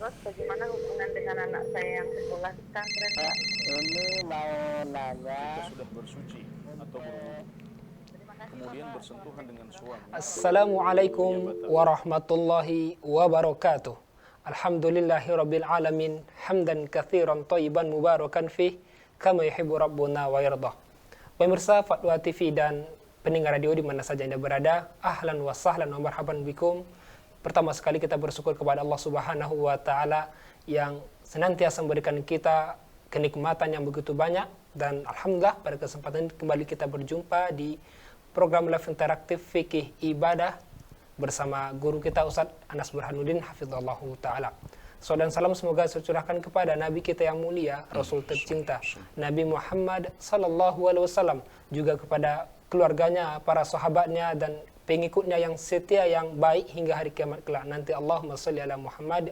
Terus bagaimana hubungan dengan anak saya yang sekolah di pesantren, Pak, Pak? ini mau nanya. Ketika sudah bersuci atau berwudu, Terima kasih, kemudian Bapak. bersentuhan dengan suami, Assalamualaikum warahmatullahi wabarakatuh. Alhamdulillahirabbil alamin, hamdan katsiran thayyiban mubarakan fih, kama yuhibbu rabbuna wa yardah. Pemirsa Fatwa TV dan pendengar radio di mana saja Anda berada, ahlan wa sahlan wa marhaban bikum. Pertama sekali kita bersyukur kepada Allah Subhanahu wa taala yang senantiasa memberikan kita kenikmatan yang begitu banyak, dan alhamdulillah pada kesempatan ini kembali kita berjumpa di program live interaktif Fikih Ibadah bersama guru kita Ustadz Anas Burhanuddin hafizallahu ta'ala. Salam dan salam semoga tercurahkan kepada Nabi kita yang mulia, Rasul tercinta, Nabi Muhammad sallallahu alaihi wasallam, juga kepada keluarganya, para sahabatnya dan pengikutnya yang setia, yang baik hingga hari kiamat kelak nanti. Allahumma sholli ala Muhammad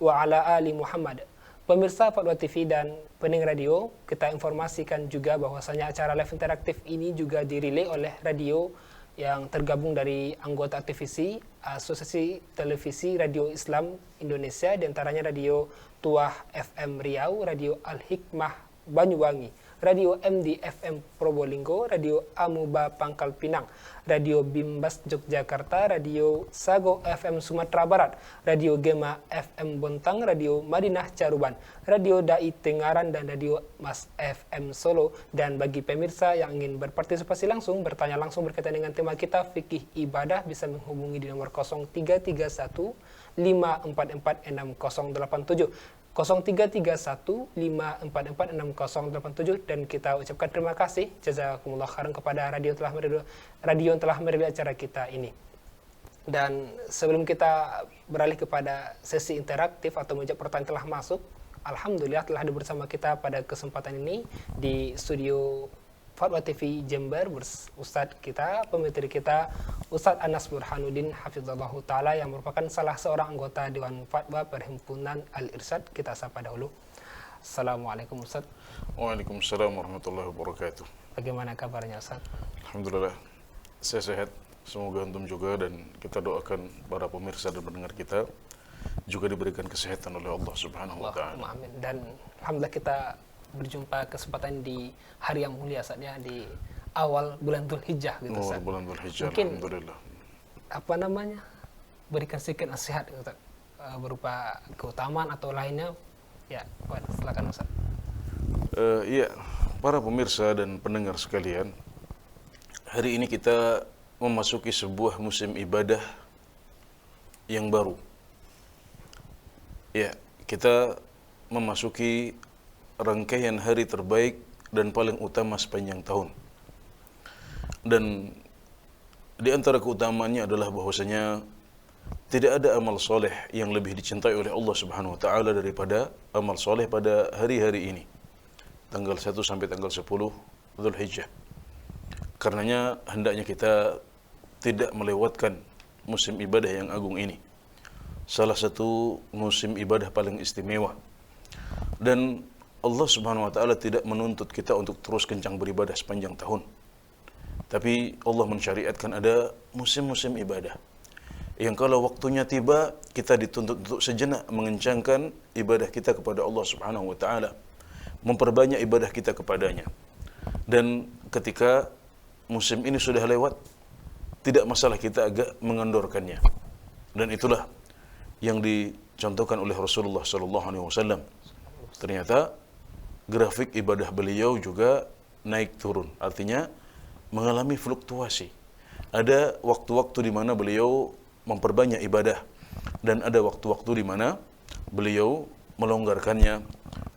wa ala ali Muhammad. Pemirsa Fatwa TV dan pendengar radio, kita informasikan juga bahwasanya acara live interaktif ini juga dirilai oleh radio yang tergabung dari anggota aktivisi Asosiasi Televisi Radio Islam Indonesia, diantaranya Radio Tuah FM Riau, Radio Al-Hikmah Banyuwangi, Radio MD FM Probolinggo, Radio Amuba Pangkal Pinang, Radio Bimbas Yogyakarta, Radio Sago FM Sumatera Barat, Radio Gema FM Bontang, Radio Madinah Caruban, Radio Dai Tengaran, dan Radio Mas FM Solo. Dan bagi pemirsa yang ingin berpartisipasi langsung, bertanya langsung berkaitan dengan tema kita Fikih Ibadah, bisa menghubungi di nomor 0331 544 6087. 0331 544 6087. Dan kita ucapkan terima kasih jazakumullah khairan kepada radio yang telah merilis acara kita ini. Dan sebelum kita beralih kepada sesi interaktif atau menjawab pertanyaan telah masuk, alhamdulillah telah ada bersama kita pada kesempatan ini di studio Fatwa TV Jember Ustadz kita, pemateri kita Ustadz Anas Burhanuddin hafizallahu ta'ala, yang merupakan salah seorang anggota Dewan Fatwa Perhimpunan Al-Irsyad. Kita sapa dahulu. Assalamualaikum Ustadz. Waalaikumsalam warahmatullahi wabarakatuh. Bagaimana kabarnya Ustadz? Alhamdulillah, saya sehat. Semoga antum juga, dan kita doakan para pemirsa dan pendengar kita juga diberikan kesehatan oleh Allah Subhanahu wa taala. Amin. Dan alhamdulillah kita berjumpa kesempatan di hari yang mulia saatnya di awal bulan Dzulhijjah gitu Ustaz. Bulan Dzulhijjah, mungkin alhamdulillah. Apa namanya? Berikan sedikit nasihat Ustaz, berupa keutamaan atau lainnya. Ya, silakan Ustaz. Iya, para pemirsa dan pendengar sekalian, hari ini kita memasuki sebuah musim ibadah yang baru. Ya, kita memasuki rangkaian hari terbaik dan paling utama sepanjang tahun. Dan di antara keutamaannya adalah bahwasanya tidak ada amal soleh yang lebih dicintai oleh Allah Subhanahu wa taala daripada amal soleh pada hari-hari ini, tanggal 1 sampai tanggal 10 Dzulhijjah. Karenanya hendaknya kita tidak melewatkan musim ibadah yang agung ini, salah satu musim ibadah paling istimewa. Dan Allah Subhanahu wa taala tidak menuntut kita untuk terus kencang beribadah sepanjang tahun. Tapi Allah mensyariatkan ada musim-musim ibadah yang kalau waktunya tiba, kita dituntut untuk sejenak mengencangkan ibadah kita kepada Allah Subhanahu wa taala, memperbanyak ibadah kita kepadanya. Dan ketika musim ini sudah lewat, tidak masalah kita agak mengendorkannya. Dan itulah yang dicontohkan oleh Rasulullah sallallahu alaihi wasallam. Ternyata grafik ibadah beliau juga naik turun, artinya mengalami fluktuasi. Ada waktu-waktu di mana beliau memperbanyak ibadah, dan ada waktu-waktu di mana beliau melonggarkannya.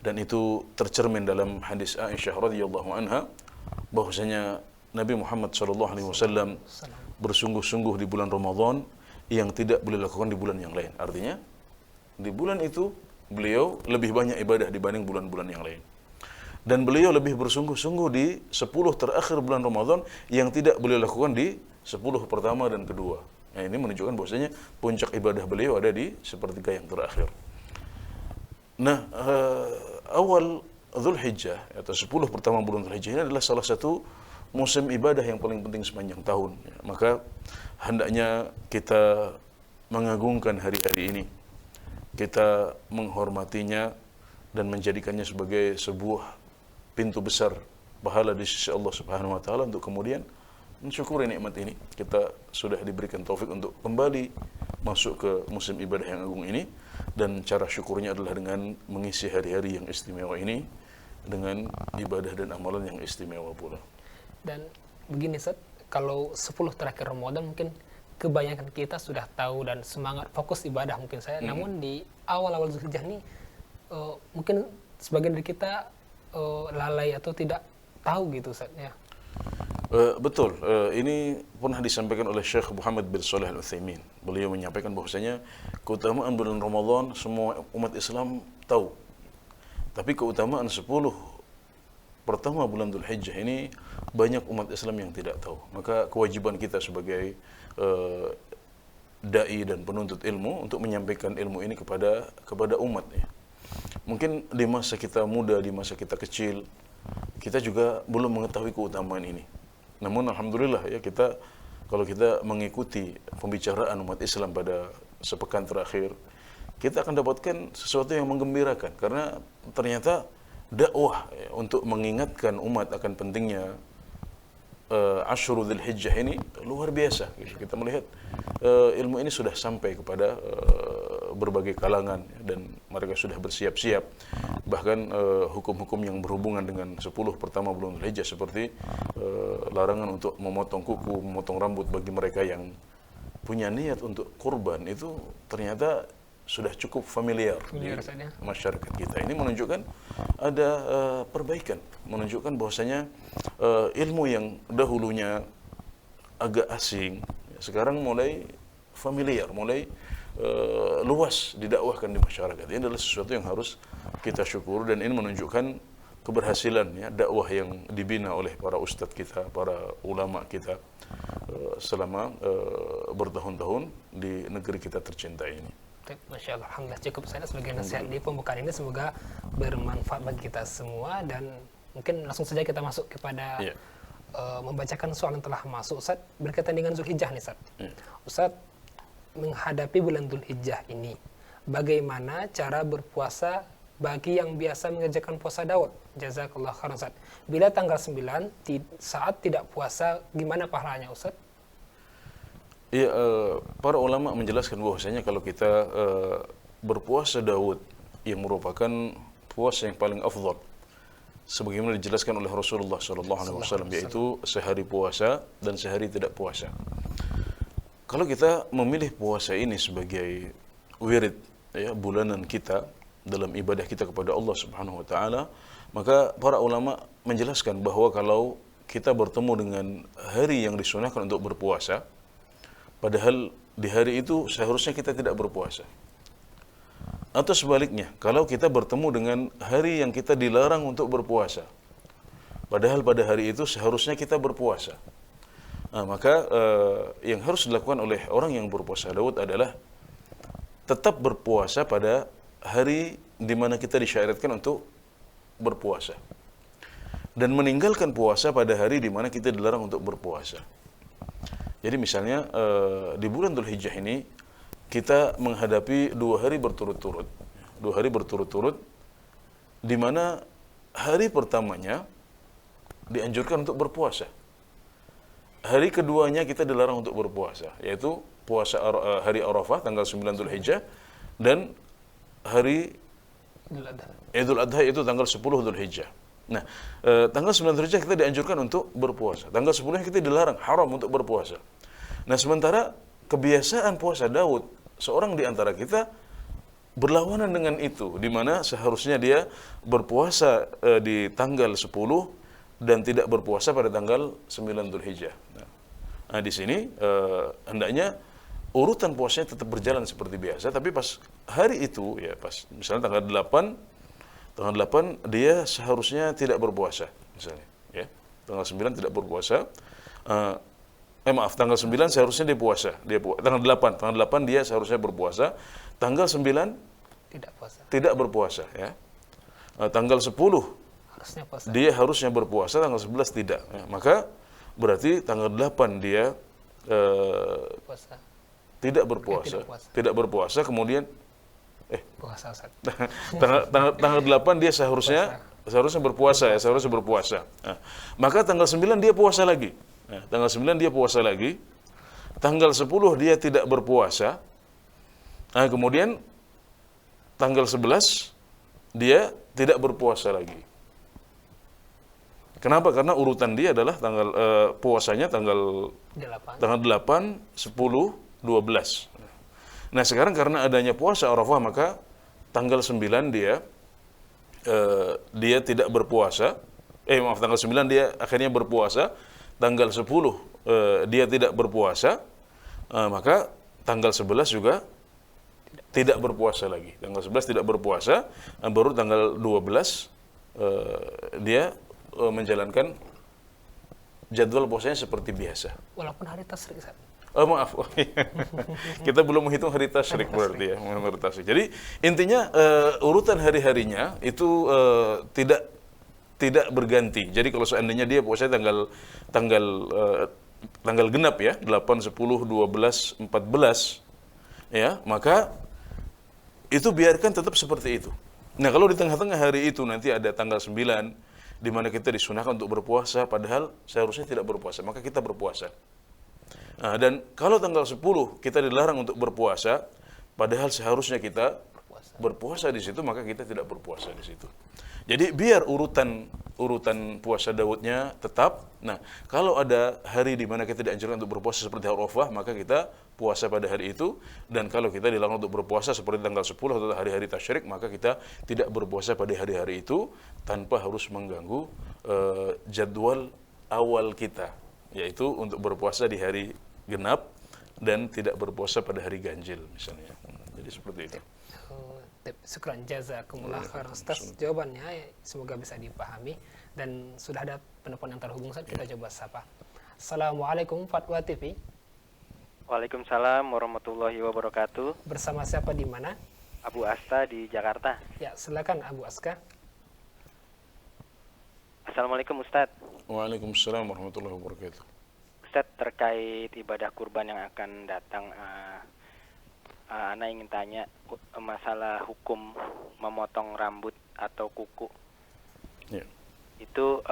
Dan itu tercermin dalam hadis Aisyah radhiyallahu anha bahwasanya Nabi Muhammad sallallahu alaihi wasallam bersungguh-sungguh di bulan Ramadan yang tidak boleh lakukan di bulan yang lain. Artinya di bulan itu beliau lebih banyak ibadah dibanding bulan-bulan yang lain. Dan beliau lebih bersungguh-sungguh di 10 terakhir bulan Ramadan yang tidak beliau lakukan di 10 pertama dan kedua. Nah, ini menunjukkan bahwasanya puncak ibadah beliau ada di sepertiga yang terakhir. Nah, awal Dzulhijjah atau 10 pertama bulan Dzulhijjah ini adalah salah satu musim ibadah yang paling penting sepanjang tahun. Maka hendaknya kita mengagungkan hari-hari ini kita menghormatinya dan menjadikannya sebagai sebuah pintu besar pahala di sisi Allah Subhanahu wa taala untuk kemudian mensyukuri nikmat ini. Kita sudah diberikan taufik untuk kembali masuk ke musim ibadah yang agung ini, dan cara syukurnya adalah dengan mengisi hari-hari yang istimewa ini dengan ibadah dan amalan yang istimewa pula. Dan begini Ustaz, kalau 10 terakhir Ramadan mungkin kebanyakan kita sudah tahu dan semangat fokus ibadah mungkin saya, namun di awal-awal Zulhijjah ini mungkin sebagian dari kita lalai atau tidak tahu gitu Ustaz ya. Betul, ini pernah disampaikan oleh Syekh Muhammad bin Shalih Al-Utsaimin. Beliau menyampaikan bahwasanya keutamaan bulan Ramadan semua umat Islam tahu. Tapi keutamaan 10 pertama bulan Dzulhijjah ini banyak umat Islam yang tidak tahu. Maka kewajiban kita sebagai dai dan penuntut ilmu untuk menyampaikan ilmu ini kepada umat ya. Mungkin di masa kita muda, di masa kita kecil, kita juga belum mengetahui keutamaan ini. Namun alhamdulillah ya, kalau kita mengikuti pembicaraan umat Islam pada sepekan terakhir, kita akan dapatkan sesuatu yang menggembirakan, karena ternyata dakwah ya, untuk mengingatkan umat akan pentingnya Ashru Dzulhijjah ini luar biasa. Kita melihat ilmu ini sudah sampai kepada berbagai kalangan dan mereka sudah bersiap-siap. Bahkan hukum-hukum yang berhubungan dengan 10 pertama bulan Dzulhijjah seperti larangan untuk memotong kuku, memotong rambut bagi mereka yang punya niat untuk kurban, itu ternyata sudah cukup familiar di masyarakat kita. Ini menunjukkan ada perbaikan, menunjukkan bahwasanya ilmu yang dahulunya agak asing sekarang mulai familiar, mulai luas didakwahkan di masyarakat. Ini adalah sesuatu yang harus kita syukur, dan ini menunjukkan keberhasilan ya dakwah yang dibina oleh para ustadz kita, para ulama kita selama bertahun-tahun di negeri kita tercinta ini. Masya Allah, alhamdulillah cukup saya sebagai nasihat di pembukaan ini, semoga bermanfaat bagi kita semua. Dan mungkin langsung saja kita masuk kepada membacakan soal yang telah masuk Ustaz berkaitan dengan Zulhijjah nih Ustaz. Ustaz, menghadapi bulan Zulhijjah ini, bagaimana cara berpuasa bagi yang biasa mengerjakan puasa Daud? Jazakallah khairan Ustaz. Bila tanggal 9 saat tidak puasa, gimana pahalanya Ustaz? Ya, para ulama menjelaskan bahwasanya kalau kita berpuasa Daud yang merupakan puasa yang paling afdal, sebagaimana dijelaskan oleh Rasulullah SAW, yaitu sehari puasa dan sehari tidak puasa. Kalau kita memilih puasa ini sebagai wirid ya, bulanan kita dalam ibadah kita kepada Allah Subhanahu wa taala, maka para ulama menjelaskan bahwa kalau kita bertemu dengan hari yang disunahkan untuk berpuasa, padahal di hari itu seharusnya kita tidak berpuasa. Atau sebaliknya, kalau kita bertemu dengan hari yang kita dilarang untuk berpuasa, padahal pada hari itu seharusnya kita berpuasa. Maka yang harus dilakukan oleh orang yang berpuasa Daud adalah tetap berpuasa pada hari di mana kita disyariatkan untuk berpuasa, dan meninggalkan puasa pada hari di mana kita dilarang untuk berpuasa. Jadi misalnya di bulan Dzulhijjah ini kita menghadapi 2 hari berturut-turut, di mana hari pertamanya dianjurkan untuk berpuasa, hari keduanya kita dilarang untuk berpuasa, yaitu puasa hari Arafah tanggal 9 Dzulhijjah dan hari Idul Adha itu tanggal 10 Dzulhijjah. Nah, tanggal 9 Dzulhijjah kita dianjurkan untuk berpuasa. Tanggal 10 kita dilarang, haram untuk berpuasa. Nah, sementara kebiasaan puasa Daud, seorang di antara kita berlawanan dengan itu, di mana seharusnya dia berpuasa di tanggal 10 dan tidak berpuasa pada tanggal 9 Dzulhijjah. Nah, di sini hendaknya urutan puasanya tetap berjalan seperti biasa, tapi pas hari itu ya, pas misalnya tanggal 8 dia seharusnya tidak berpuasa misalnya ya. Tanggal 9 tidak berpuasa. Tanggal 9 seharusnya dia puasa. Tanggal 8 dia seharusnya berpuasa. Tanggal 9 tidak berpuasa ya. Tanggal 10 harusnya puasa. Dia harusnya berpuasa, tanggal 11 tidak. Ya, maka berarti tanggal 8 dia tidak berpuasa. Tidak berpuasa, kemudian Puasa Ustaz. tanggal 8 dia seharusnya berpuasa ya, seharusnya berpuasa. Nah, maka tanggal 9 dia puasa lagi. Nah, tanggal 9 dia puasa lagi. Tanggal 10 dia tidak berpuasa. Nah, kemudian tanggal 11 dia tidak berpuasa lagi. Kenapa? Karena urutan dia adalah puasanya tanggal 8, 10, 12. Nah, sekarang karena adanya puasa Arafah, maka tanggal 9 dia tidak berpuasa. Tanggal 9 dia akhirnya berpuasa. Tanggal 10 dia tidak berpuasa. Maka tanggal 11 juga tidak berpuasa lagi. Tanggal 11 tidak berpuasa, baru tanggal 12 dia menjalankan jadwal puasanya seperti biasa. Walaupun hari tasyrik, Ustaz. Maaf, kita belum menghitung hari tasyrik berarti ya, hari tasyrik. Jadi intinya urutan hari-harinya itu tidak berganti. Jadi kalau seandainya dia puasa tanggal genap ya, 8, 10, 12, 14 ya, maka itu biarkan tetap seperti itu. Nah, kalau di tengah-tengah hari itu nanti ada tanggal 9 di mana kita disunahkan untuk berpuasa padahal seharusnya tidak berpuasa, maka kita berpuasa. Nah, dan kalau tanggal 10 kita dilarang untuk berpuasa, padahal seharusnya kita berpuasa di situ, maka kita tidak berpuasa di situ. Jadi biar urutan puasa Daudnya tetap. Nah, kalau ada hari di mana kita dianjurkan untuk berpuasa seperti Arafah, maka kita puasa pada hari itu. Dan kalau kita dilarang untuk berpuasa seperti tanggal 10 atau hari-hari tasyrik, maka kita tidak berpuasa pada hari-hari itu tanpa harus mengganggu jadwal awal kita, yaitu untuk berpuasa di hari genap dan tidak berpuasa pada hari ganjil misalnya. Jadi seperti itu. Syukran jazakumullah khairan Ustaz. Jawabannya semoga bisa dipahami dan sudah ada penelpon yang terhubung, Ustaz. Kita coba sapa. Assalamualaikum Fatwa TV. Waalaikumsalam warahmatullahi wabarakatuh. Bersama siapa di mana? Abu Asta di Jakarta. Ya, silakan Abu Aska. Assalamualaikum Ustadz. Waalaikumsalam warahmatullahi wabarakatuh. Ustadz, terkait ibadah kurban yang akan datang, Ana ingin tanya masalah hukum memotong rambut atau kuku. Ya. Itu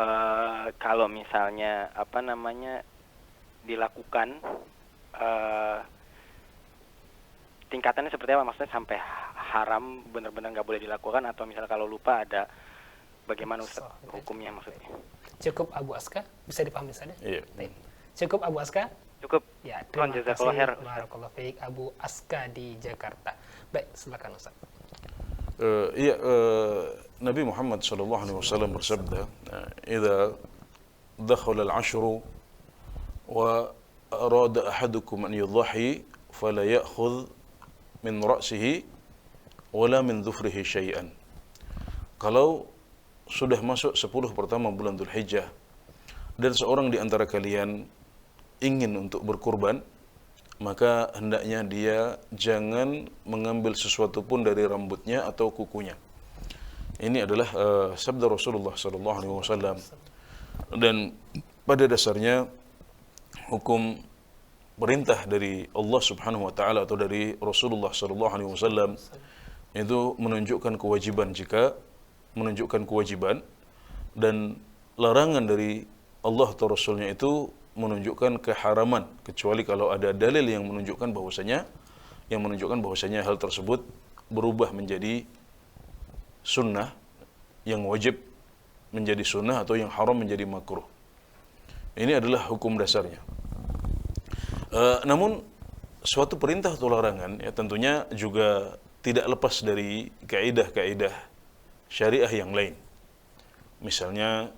kalau misalnya dilakukan, tingkatannya seperti apa? Maksudnya sampai haram benar-benar nggak boleh dilakukan, atau misalnya kalau lupa ada bagaimana Ustaz hukumnya maksudnya? Cukup Abu Aska, bisa dipahami saja? Iya. Cukup Abu Aska? Cukup. Ya, terima kasih. Barakallahu fiik Abu Aska di Jakarta. Baik, silakan Ustaz. Nabi Muhammad SAW bersabda, "Idza dakhala al-'ashru wa arada ahadukum an yudhahi fala ya'khudh min ra'sihi wala min dhufrihi syai'an." Kalau sudah masuk 10 pertama bulan Dzulhijjah dan seorang di antara kalian ingin untuk berkurban, maka hendaknya dia jangan mengambil sesuatu pun dari rambutnya atau kukunya. Ini adalah sabda Rasulullah SAW. Dan pada dasarnya hukum perintah dari Allah Subhanahu wa taala atau dari Rasulullah SAW itu menunjukkan kewajiban, dan larangan dari Allah atau Rasulnya itu menunjukkan keharaman, kecuali kalau ada dalil yang menunjukkan bahwasanya hal tersebut berubah menjadi sunnah, yang wajib menjadi sunnah atau yang haram menjadi makruh. Ini adalah hukum dasarnya. Namun suatu perintah atau larangan ya tentunya juga tidak lepas dari kaidah-kaidah syariah yang lain. Misalnya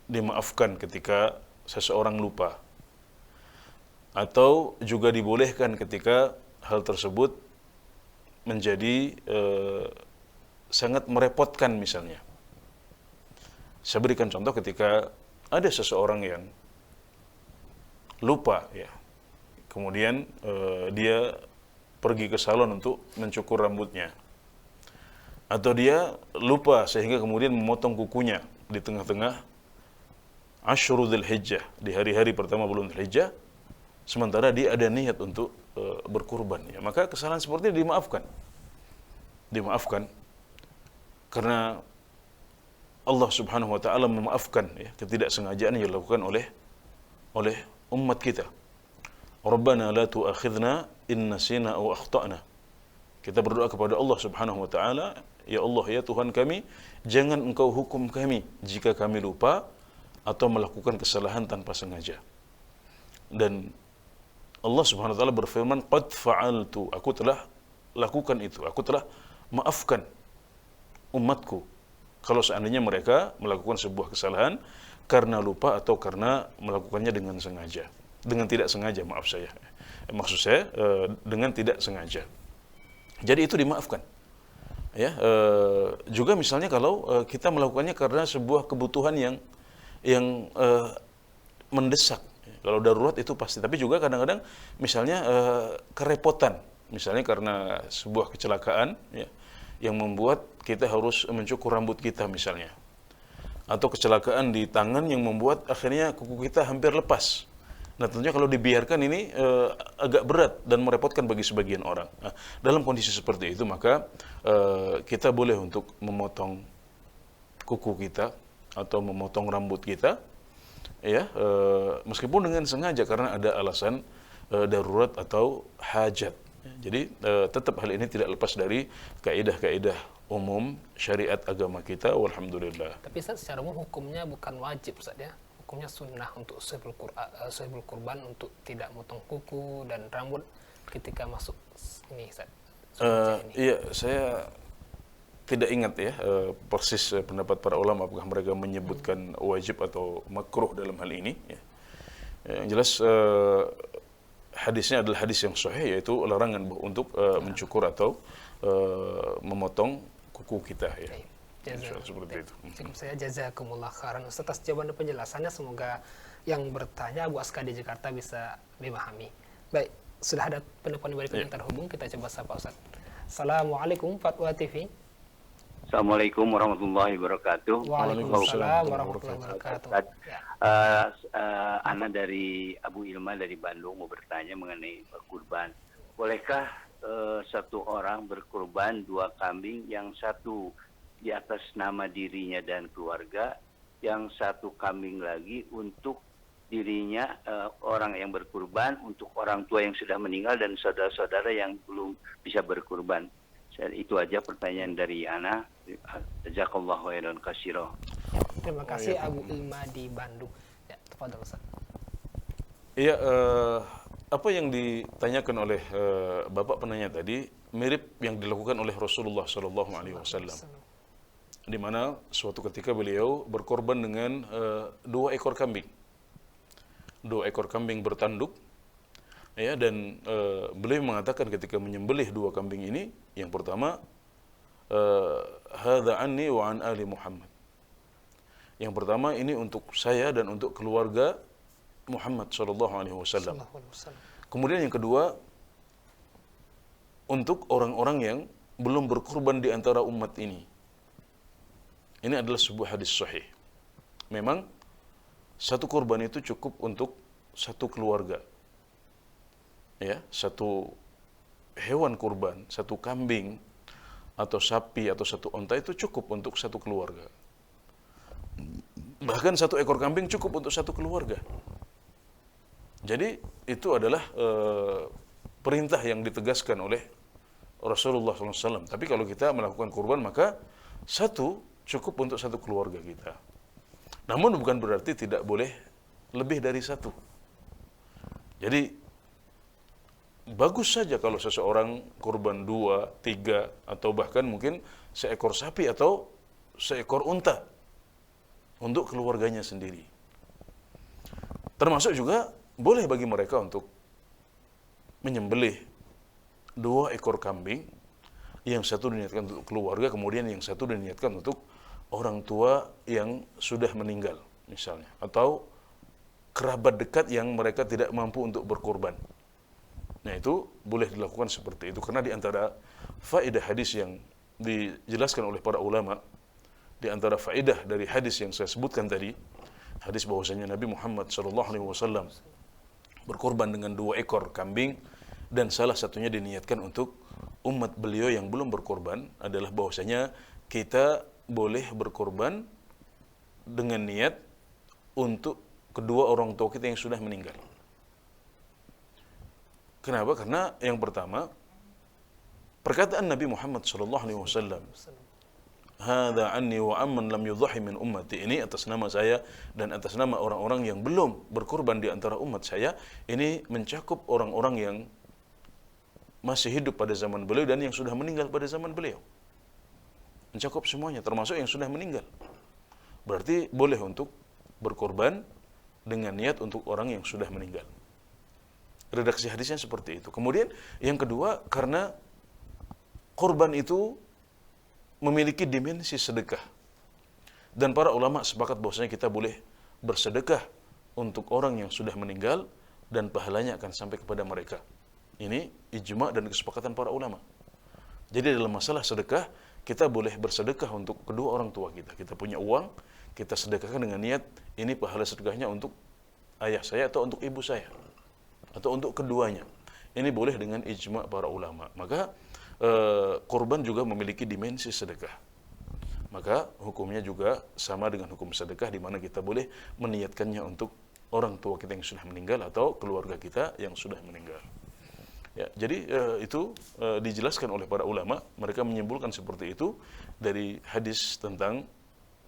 dimaafkan ketika seseorang lupa, atau juga dibolehkan ketika hal tersebut menjadi sangat merepotkan misalnya. Saya berikan contoh ketika ada seseorang yang lupa ya, kemudian dia pergi ke salon untuk mencukur rambutnya, atau dia lupa sehingga kemudian memotong kukunya di tengah-tengah Ashru Dzulhijjah, di hari-hari pertama bulan Dzulhijjah, sementara dia ada niat untuk berkurban ya, maka kesalahan seperti ini dimaafkan. dimaafkan karena Allah Subhanahu wa taala memaafkan ya ketidaksengajaan yang dilakukan oleh umat kita. Rabbana la tu'akhidna in nasina aw akhtana. Kita berdoa kepada Allah Subhanahu wa taala, ya Allah ya Tuhan kami, jangan Engkau hukum kami jika kami lupa atau melakukan kesalahan tanpa sengaja. Dan Allah Subhanahu wa taala berfirman, qad fa'altu, aku telah lakukan itu, aku telah maafkan umatku kalau seandainya mereka melakukan sebuah kesalahan karena lupa atau karena melakukannya dengan sengaja. Dengan tidak sengaja, maaf saya. Maksud saya dengan tidak sengaja. Jadi itu dimaafkan. Ya, juga misalnya kalau kita melakukannya karena sebuah kebutuhan yang mendesak. Kalau darurat itu pasti, tapi juga kadang-kadang misalnya kerepotan, misalnya karena sebuah kecelakaan ya, yang membuat kita harus mencukur rambut kita misalnya, atau kecelakaan di tangan yang membuat akhirnya kuku kita hampir lepas. Nah tentunya kalau dibiarkan ini agak berat dan merepotkan bagi sebagian orang. Nah, dalam kondisi seperti itu maka kita boleh untuk memotong kuku kita atau memotong rambut kita, ya meskipun dengan sengaja karena ada alasan darurat atau hajat. Jadi tetap hal ini tidak lepas dari kaidah-kaidah umum syariat agama kita. Walhamdulillah. Tapi Ustaz, secara umum hukumnya bukan wajib Ustaz ya. Hukumnya sunnah untuk sahibul kurban untuk tidak motong kuku dan rambut ketika masuk ini Ustaz. Iya, saya tidak ingat ya persis pendapat para ulama apakah mereka menyebutkan wajib atau makruh dalam hal ini ya. Yang jelas hadisnya adalah hadis yang sahih, yaitu larangan untuk mencukur atau memotong kuku kita ya. Seperti itu. Cukup saya jazakumullah khairan Ustaz atas jawaban dan penjelasannya. Semoga yang bertanya Abu Aska di Jakarta bisa memahami. Baik, sudah ada penelpon berikutnya yang terhubung, kita coba sapa Ustaz. Assalamualaikum Fatwa TV. Assalamualaikum warahmatullahi wabarakatuh. Waalaikumsalam warahmatullahi wabarakatuh. Ana dari Abu Ilma dari Bandung mau bertanya mengenai kurban. Bolehkah satu orang berkurban 2 kambing, yang satu di atas nama dirinya dan keluarga, yang satu kambing lagi untuk dirinya, orang yang berkurban, untuk orang tua yang sudah meninggal dan saudara-saudara yang belum bisa berkurban? Itu aja pertanyaan dari Ana. Jazakallahu khairan katsira. Terima kasih Abu Ilma di Bandung. Ya, tafadhol Ustaz. Iya, apa yang ditanyakan oleh Bapak penanya tadi mirip yang dilakukan oleh Rasulullah SAW, di mana suatu ketika beliau berkorban dengan 2 ekor kambing. 2 ekor kambing bertanduk, ya, dan beliau mengatakan ketika menyembelih 2 kambing ini, yang pertama, hadza anni wa an ali Muhammad. Yang pertama ini untuk saya dan untuk keluarga Muhammad sallallahu alaihi wasallam. Kemudian yang kedua, untuk orang-orang yang belum berkorban di antara umat ini. Ini adalah sebuah hadis sahih. Memang satu kurban itu cukup untuk satu keluarga. Ya, satu hewan kurban, satu kambing atau sapi atau satu onta itu cukup untuk satu keluarga. Bahkan 1 ekor kambing cukup untuk satu keluarga. Jadi itu adalah perintah yang ditegaskan oleh Rasulullah SAW. Tapi kalau kita melakukan kurban maka 1 cukup untuk satu keluarga kita. Namun bukan berarti tidak boleh lebih dari 1. Jadi bagus saja kalau seseorang kurban 2, 3, atau bahkan mungkin seekor sapi atau seekor unta untuk keluarganya sendiri. Termasuk juga boleh bagi mereka untuk menyembelih 2 ekor kambing, yang satu diniatkan untuk keluarga, kemudian yang satu diniatkan untuk orang tua yang sudah meninggal misalnya, atau kerabat dekat yang mereka tidak mampu untuk berkorban. Nah itu boleh dilakukan seperti itu, karena di antara faedah hadis yang dijelaskan oleh para ulama, di antara faedah dari hadis yang saya sebutkan tadi, hadis bahwasanya Nabi Muhammad SAW berkorban dengan 2 ekor kambing dan salah satunya diniatkan untuk umat beliau yang belum berkorban adalah bahwasanya kita boleh berkorban dengan niat untuk kedua orang tua kita yang sudah meninggal. Kenapa? Karena yang pertama, perkataan Nabi Muhammad SAW, "Hadza anni wa amman lam yudhahi min ummati", ini atas nama saya dan atas nama orang-orang yang belum berkorban di antara umat saya. Ini mencakup orang-orang yang masih hidup pada zaman beliau dan yang sudah meninggal pada zaman beliau. Mencakup semuanya, termasuk yang sudah meninggal. Berarti boleh untuk berkorban dengan niat untuk orang yang sudah meninggal. Redaksi hadisnya seperti itu. Kemudian yang kedua, karena korban itu memiliki dimensi sedekah. Dan para ulama sepakat bahwasanya kita boleh bersedekah untuk orang yang sudah meninggal dan pahalanya akan sampai kepada mereka. Ini ijma' dan kesepakatan para ulama. Jadi dalam masalah sedekah, kita boleh bersedekah untuk kedua orang tua kita. Kita punya uang, kita sedekahkan dengan niat, ini pahala sedekahnya untuk ayah saya atau untuk ibu saya, atau untuk keduanya. Ini boleh dengan ijma' para ulama. Maka korban juga memiliki dimensi sedekah. Maka hukumnya juga sama dengan hukum sedekah, di mana kita boleh meniatkannya untuk orang tua kita yang sudah meninggal atau keluarga kita yang sudah meninggal. Ya, jadi itu dijelaskan oleh para ulama. Mereka menyimpulkan seperti itu dari hadis tentang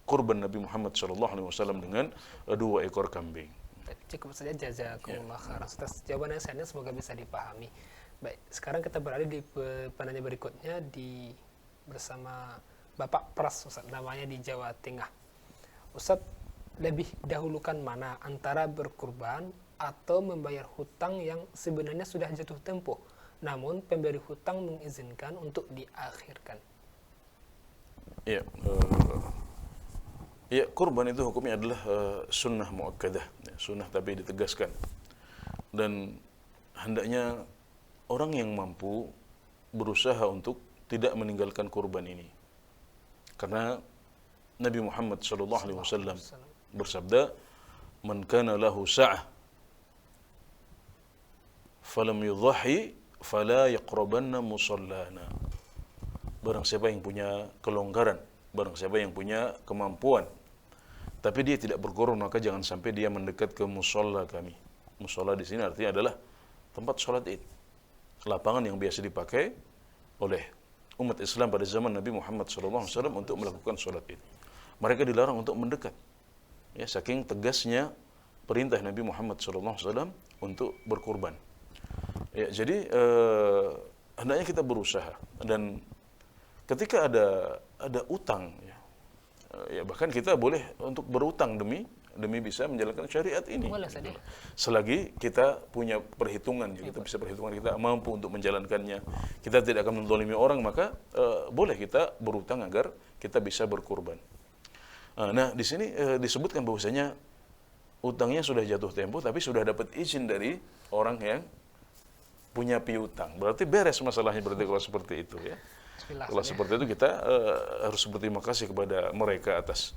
kurban Nabi Muhammad SAW dengan 2 ekor kambing. Cukup saja, jazakumullah khairan. Atas jawabannya saya semoga bisa dipahami. Baik, sekarang kita berada di penanya berikutnya bersama Bapak Pras, Ustaz, namanya di Jawa Tengah. Ustaz, lebih dahulukan mana antara berkurban atau membayar hutang yang sebenarnya sudah jatuh tempo, namun pemberi hutang mengizinkan untuk diakhirkan? Ya, kurban itu hukumnya adalah sunnah muakkadah, sunnah tapi ditegaskan. Dan hendaknya orang yang mampu berusaha untuk tidak meninggalkan kurban ini. Karena Nabi Muhammad SAW bersabda, "Man kana lahu sa'ah falam yudhahi fala yaqrabanna musallana." Barang siapa yang punya kelonggaran, barang siapa yang punya kemampuan, tapi dia tidak berkorban, maka jangan sampai dia mendekat ke musalla kami. Musalla di sini artinya adalah tempat sholat Id, lapangan yang biasa dipakai oleh umat Islam pada zaman Nabi Muhammad SAW untuk melakukan sholat Id. Mereka dilarang untuk mendekat. Ya, saking tegasnya perintah Nabi Muhammad SAW untuk berkurban. Ya, jadi hendaknya kita berusaha, dan ketika ada utang, ya bahkan kita boleh untuk berutang demi bisa menjalankan syariat ini. Boleh saja. Selagi kita punya perhitungan, kita bisa perhitungan, kita mampu untuk menjalankannya, kita tidak akan menzalimi orang, maka boleh kita berutang agar kita bisa berkurban. Nah, di sini disebutkan bahwasanya utangnya sudah jatuh tempo, tapi sudah dapat izin dari orang yang punya piutang. Berarti beres masalahnya, berarti kalau seperti itu ya. Kalau seperti itu kita harus berterima kasih kepada mereka atas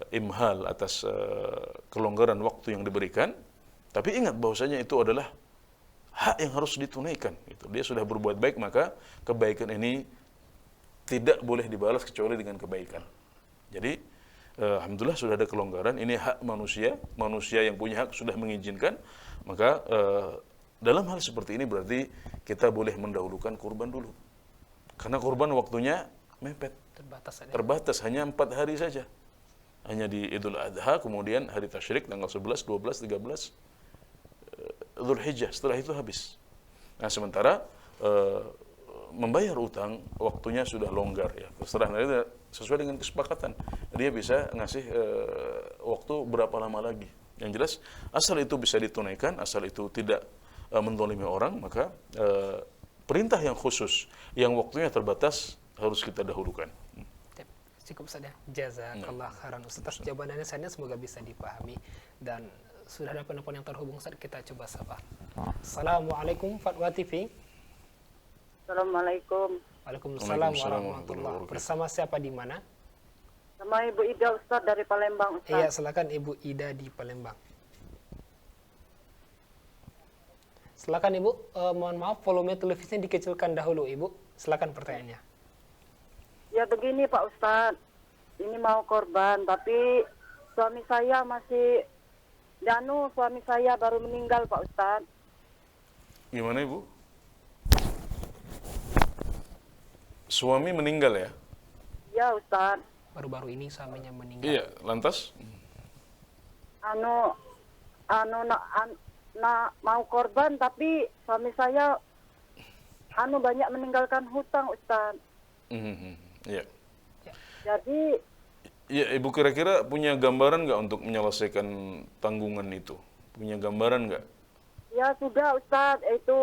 imhal, atas kelonggaran waktu yang diberikan. Tapi ingat bahwasanya itu adalah hak yang harus ditunaikan. Dia sudah berbuat baik, maka kebaikan ini tidak boleh dibalas kecuali dengan kebaikan. Jadi alhamdulillah sudah ada kelonggaran. Ini hak manusia, manusia yang punya hak sudah mengizinkan. Maka dalam hal seperti ini berarti kita boleh mendahulukan kurban dulu. Karena kurban waktunya mepet, terbatas hanya 4 hari saja. Hanya di Idul Adha, kemudian hari Tasyrik tanggal 11, 12, 13 Dzulhijjah, setelah itu habis. Nah, sementara membayar utang waktunya sudah longgar ya. Setelah sesuai dengan kesepakatan, dia bisa ngasih waktu berapa lama lagi. Yang jelas asal itu bisa ditunaikan, asal itu tidak menzalimi orang, maka perintah yang khusus, yang waktunya terbatas harus kita dahulukan. Cukup saja. Jazakallah khairan Ustaz. Atas jawabannya saya semoga bisa dipahami. Dan sudah ada penelpon yang terhubung, Ustaz, kita coba sapa. Assalamualaikum Fatwa TV. Assalamualaikum. Waalaikumsalam warahmatullahi wabarakatuh. Bersama siapa di mana? Sama Ibu Ida, Ustaz, dari Palembang, Ustaz. Iya, silakan Ibu Ida di Palembang. Silakan Ibu, mohon maaf volume televisinya dikecilkan dahulu Ibu. Silakan pertanyaannya. Ya begini Pak Ustadz, ini mau korban, tapi suami saya masih, suami saya baru meninggal Pak Ustadz. Gimana Ibu? Suami meninggal ya? Ya Ustadz, Baru-baru ini suaminya meninggal. Iya, lantas? mau korban, tapi suami saya banyak meninggalkan hutang Ustadz. Iya. Jadi Ya, Ibu kira-kira punya gambaran nggak untuk menyelesaikan tanggungan itu? Punya gambaran nggak? ya sudah Ustadz, itu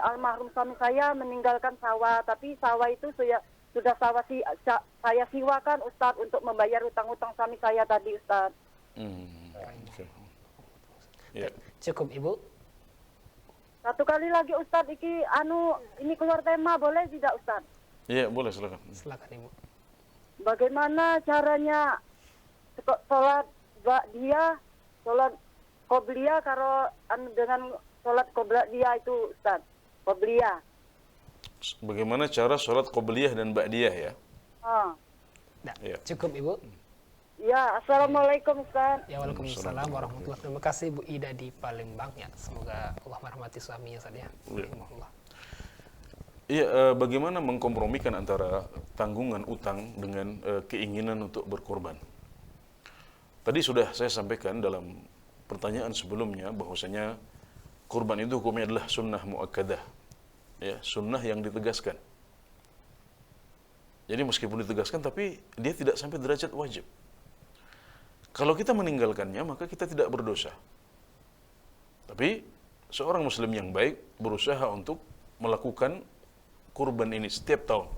almarhum suami saya meninggalkan sawah, tapi sawah itu sudah saya siwakan Ustadz untuk membayar hutang-hutang suami saya tadi Ustadz. Oke. Ya. Cukup Ibu. Satu kali lagi Ustadz, ini keluar tema, boleh tidak Ustadz? Iya, boleh silakan. Silakan Ibu. Bagaimana caranya sholat ba'diyah, sholat qobliyah dengan sholat qobliyah itu Ustaz? Qobliyah. Bagaimana cara sholat qobliyah dan ba'diyah ya? Nah, Iya. cukup Ibu. Ya, Assalamualaikum Ustaz. Ya, waalaikumsalam warahmatullahi wabarakatuh. Terima kasih Bu Ida di Palembang ya. Semoga Allah merahmati suaminya saja. Rahimahullah. Iya, bagaimana mengkompromikan antara tanggungan utang dengan keinginan untuk berkorban? Tadi sudah saya sampaikan dalam pertanyaan sebelumnya bahwasanya kurban itu hukumnya adalah sunnah muakkadah, ya, sunnah yang ditegaskan. Jadi meskipun ditegaskan, tapi dia tidak sampai derajat wajib. Kalau kita meninggalkannya, maka kita tidak berdosa. Tapi seorang muslim yang baik berusaha untuk melakukan kurban ini setiap tahun.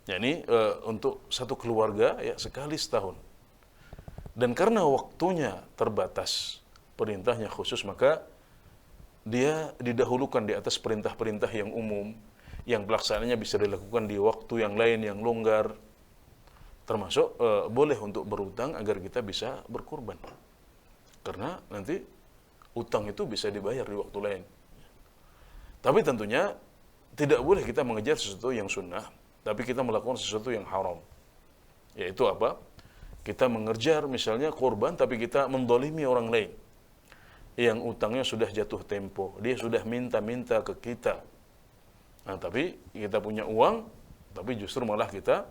Yani untuk satu keluarga ya sekali setahun. Dan karena waktunya terbatas, perintahnya khusus, maka dia didahulukan di atas perintah-perintah yang umum, yang pelaksanaannya bisa dilakukan di waktu yang lain yang longgar. Termasuk boleh untuk berutang agar kita bisa berkurban. Karena nanti utang itu bisa dibayar di waktu lain. Tapi tentunya tidak boleh kita mengejar sesuatu yang sunnah, tapi kita melakukan sesuatu yang haram. Yaitu apa? Kita mengejar misalnya kurban, tapi kita mendolimi orang lain. Yang utangnya sudah jatuh tempo, dia sudah minta-minta ke kita. Nah, tapi kita punya uang, tapi justru malah kita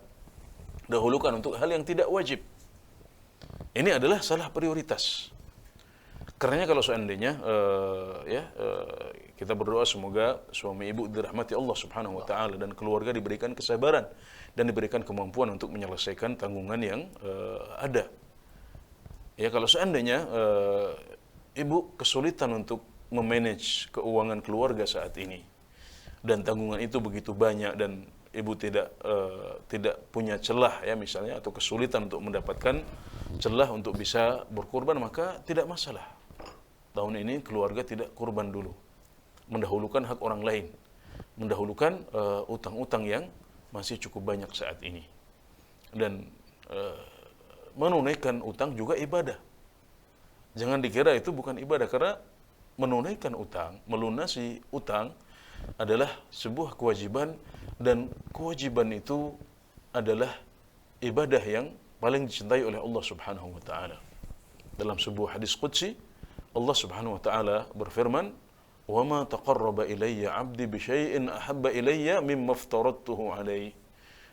dahulukan untuk hal yang tidak wajib. Ini adalah salah prioritas. Karena kalau seandainya kita berdoa semoga suami ibu dirahmati Allah Subhanahu wa taala dan keluarga diberikan kesabaran dan diberikan kemampuan untuk menyelesaikan tanggungan yang ada. Ya, kalau seandainya ibu kesulitan untuk memanage keuangan keluarga saat ini dan tanggungan itu begitu banyak dan ibu tidak punya celah ya misalnya, atau kesulitan untuk mendapatkan celah untuk bisa berkurban, maka tidak masalah. Tahun ini keluarga tidak kurban dulu, mendahulukan hak orang lain, mendahulukan utang-utang yang masih cukup banyak saat ini. Dan menunaikan utang juga ibadah. Jangan dikira itu bukan ibadah, karena menunaikan utang, melunasi utang adalah sebuah kewajiban, dan kewajiban itu adalah ibadah yang paling dicintai oleh Allah Subhanahu wa taala. Dalam sebuah hadis qudsi, Allah Subhanahu wa taala berfirman, "Wa ma taqarraba ilayya 'abdi bi syai'in ahabba ilayya mimma aftaradtuhu 'alaihi."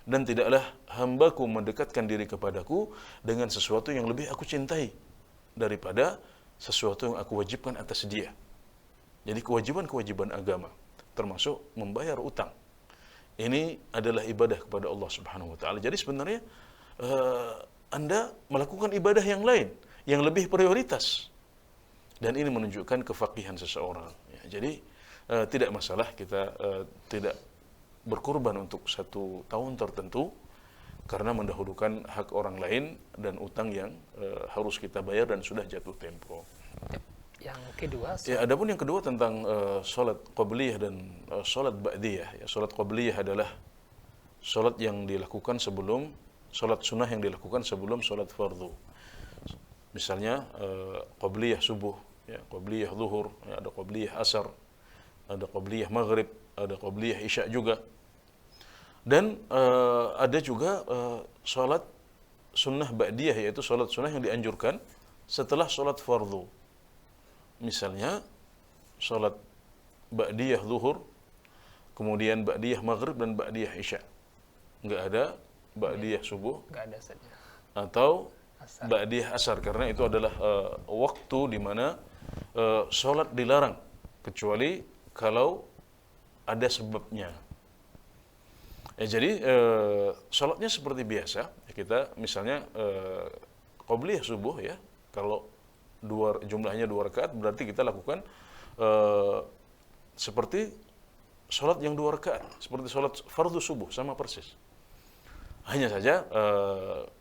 Dan tidaklah hambaku mendekatkan diri kepadaku dengan sesuatu yang lebih aku cintai daripada sesuatu yang aku wajibkan atas dia. Jadi kewajiban-kewajiban agama, termasuk membayar utang, ini adalah ibadah kepada Allah Subhanahu wa taala. Jadi sebenarnya Anda melakukan ibadah yang lain yang lebih prioritas. Dan ini menunjukkan kefaqihan seseorang. Ya, jadi tidak masalah kita tidak berkorban untuk satu tahun tertentu karena mendahulukan hak orang lain dan utang yang harus kita bayar dan sudah jatuh tempo. Yang kedua, ya, adapun yang kedua tentang salat qabliyah dan salat ba'diyah. Ya, salat qabliyah adalah salat yang dilakukan sebelum salat sunnah yang dilakukan sebelum salat fardu. Misalnya qabliyah subuh, ya, qabliyah zuhur, ya, ada qabliyah asar, ada qabliyah maghrib, ada qabliyah isya juga. Dan ada juga sholat sunnah ba'diyah, yaitu sholat sunnah yang dianjurkan setelah sholat fardu. Misalnya sholat ba'diyah zuhur, kemudian ba'diyah maghrib dan ba'diyah isya. Enggak ada ba'diyah subuh Enggak ada saja. atau Asar. ba'diyah asar, karena itu adalah waktu di mana sholat dilarang kecuali kalau ada sebabnya. Jadi sholatnya seperti biasa. Kita misalnya qobliyah subuh ya, kalau jumlahnya 2 rakaat berarti kita lakukan seperti sholat yang 2 rakaat, seperti sholat fardu subuh, sama persis. Hanya saja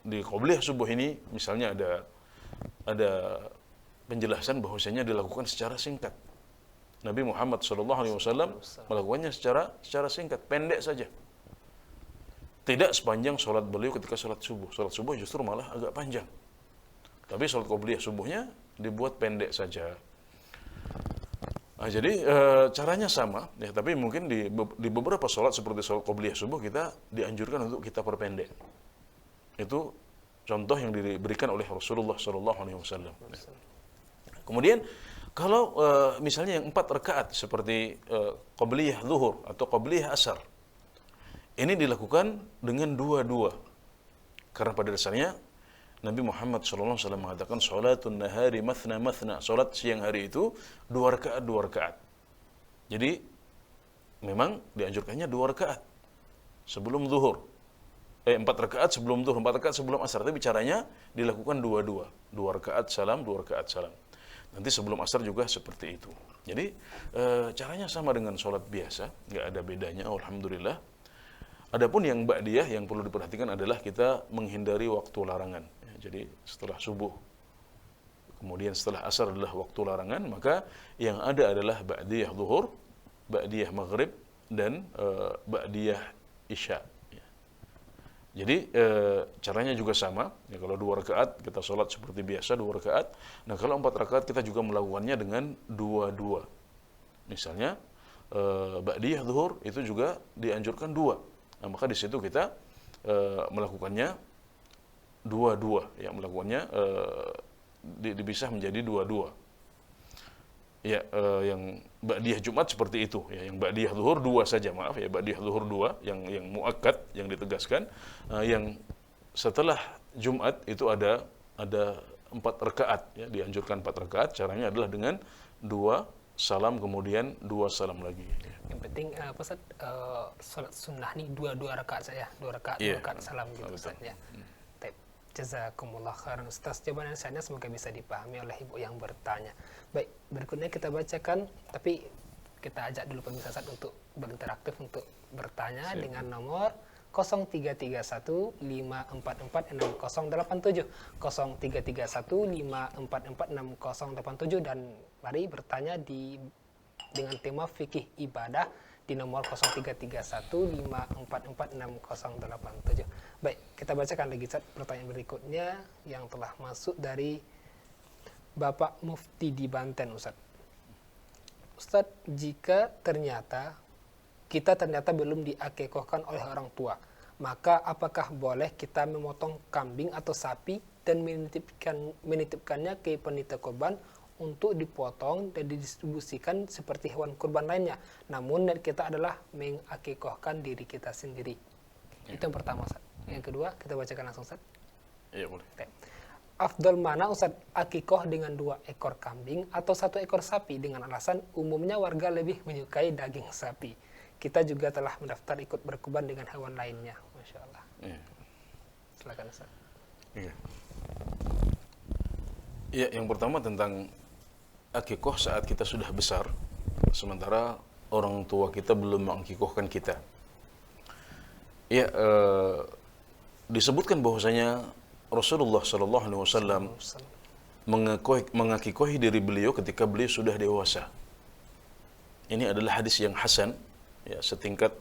di qobliyah subuh ini misalnya ada penjelasan bahwasanya dilakukan secara singkat. Nabi Muhammad SAW melakukannya secara singkat, pendek saja. Tidak sepanjang sholat beliau ketika sholat subuh. Sholat subuh justru malah agak panjang. Tapi sholat qobliyah subuhnya dibuat pendek saja. Nah, jadi caranya sama, ya, tapi mungkin di beberapa sholat seperti sholat qobliyah subuh kita dianjurkan untuk kita perpendek. Itu contoh yang diberikan oleh Rasulullah SAW. Kemudian kalau misalnya yang 4 rakaat seperti qobliyah zuhur atau qobliyah asar, ini dilakukan dengan 2-2. Karena pada dasarnya Nabi Muhammad SAW mengatakan sholatun nahari mathna mathna. Sholat siang hari itu 2 rakaat 2 rakaat. Jadi memang dianjurkannya 2 rakaat sebelum zuhur. 4 rakaat sebelum zuhur, 4 rakaat sebelum asar. Tapi caranya dilakukan 2-2. 2 rakaat salam, 2 rakaat salam. Nanti sebelum asar juga seperti itu. Jadi caranya sama dengan sholat biasa, nggak ada bedanya, alhamdulillah. Adapun yang ba'diyah yang perlu diperhatikan adalah kita menghindari waktu larangan. Jadi setelah subuh, kemudian setelah asar adalah waktu larangan, maka yang ada adalah ba'diyah zuhur, ba'diyah maghrib, dan ba'diyah isya. Jadi caranya juga sama. Ya, kalau 2 rakaat kita sholat seperti biasa 2 rakaat. Nah kalau 4 rakaat kita juga melakukannya dengan 2-2. Misalnya ba'diyah zuhur itu juga dianjurkan 2. Nah, maka di situ kita melakukannya 2-2, ya, melakukannya dipisah menjadi 2-2. Ya, yang ba'diyah Jumat seperti itu, ya, yang ba'diyah zuhur 2 saja, maaf ya, ba'diyah zuhur 2 yang muakkad, yang ditegaskan. Yang setelah Jumat itu ada 4 rakaat, ya, dianjurkan 4 rakaat. Caranya adalah dengan 2 salam kemudian 2 salam lagi. Ya. Yang penting Ustaz, sholat sunnah nih 2 rakaat saja, 2 rakaat, 2 rakaat salam gitu Ustaz ya. Baik, jazakumullah khairan Ustaz. Jawaban saya semoga bisa dipahami oleh ibu yang bertanya. Baik, berikutnya kita bacakan, tapi kita ajak dulu pemirsa Ustaz untuk berinteraktif untuk bertanya dengan nomor 0331-544-6087 0331-544-6087 dan mari bertanya dengan tema fikih ibadah di nomor 0331-544-6087. Baik, kita bacakan lagi pertanyaan berikutnya yang telah masuk dari Bapak Mufti di Banten, Ustaz. Ustaz, jika kita ternyata belum diakikohkan oleh orang tua, maka apakah boleh kita memotong kambing atau sapi dan menitipkannya ke panitia kurban untuk dipotong dan didistribusikan seperti hewan kurban lainnya, namun niat kita adalah mengakikohkan diri kita sendiri? Itu yang pertama, Ustaz. Yang kedua, kita bacakan langsung, Ustaz. Iya, boleh. Afdal mana, Ustaz, akikoh dengan 2 ekor kambing atau 1 ekor sapi, dengan alasan umumnya warga lebih menyukai daging sapi. Kita juga telah mendaftar ikut berkurban dengan hewan lainnya. Masya Allah. Iya. Silakan, Ustaz. Iya. Ya, yang pertama tentang akikoh saat kita sudah besar, sementara orang tua kita belum mengakikohkan kita. Ya, disebutkan bahwasanya Rasulullah SAW mengakikohi diri beliau ketika beliau sudah dewasa. Ini adalah hadis yang hasan, ya, setingkat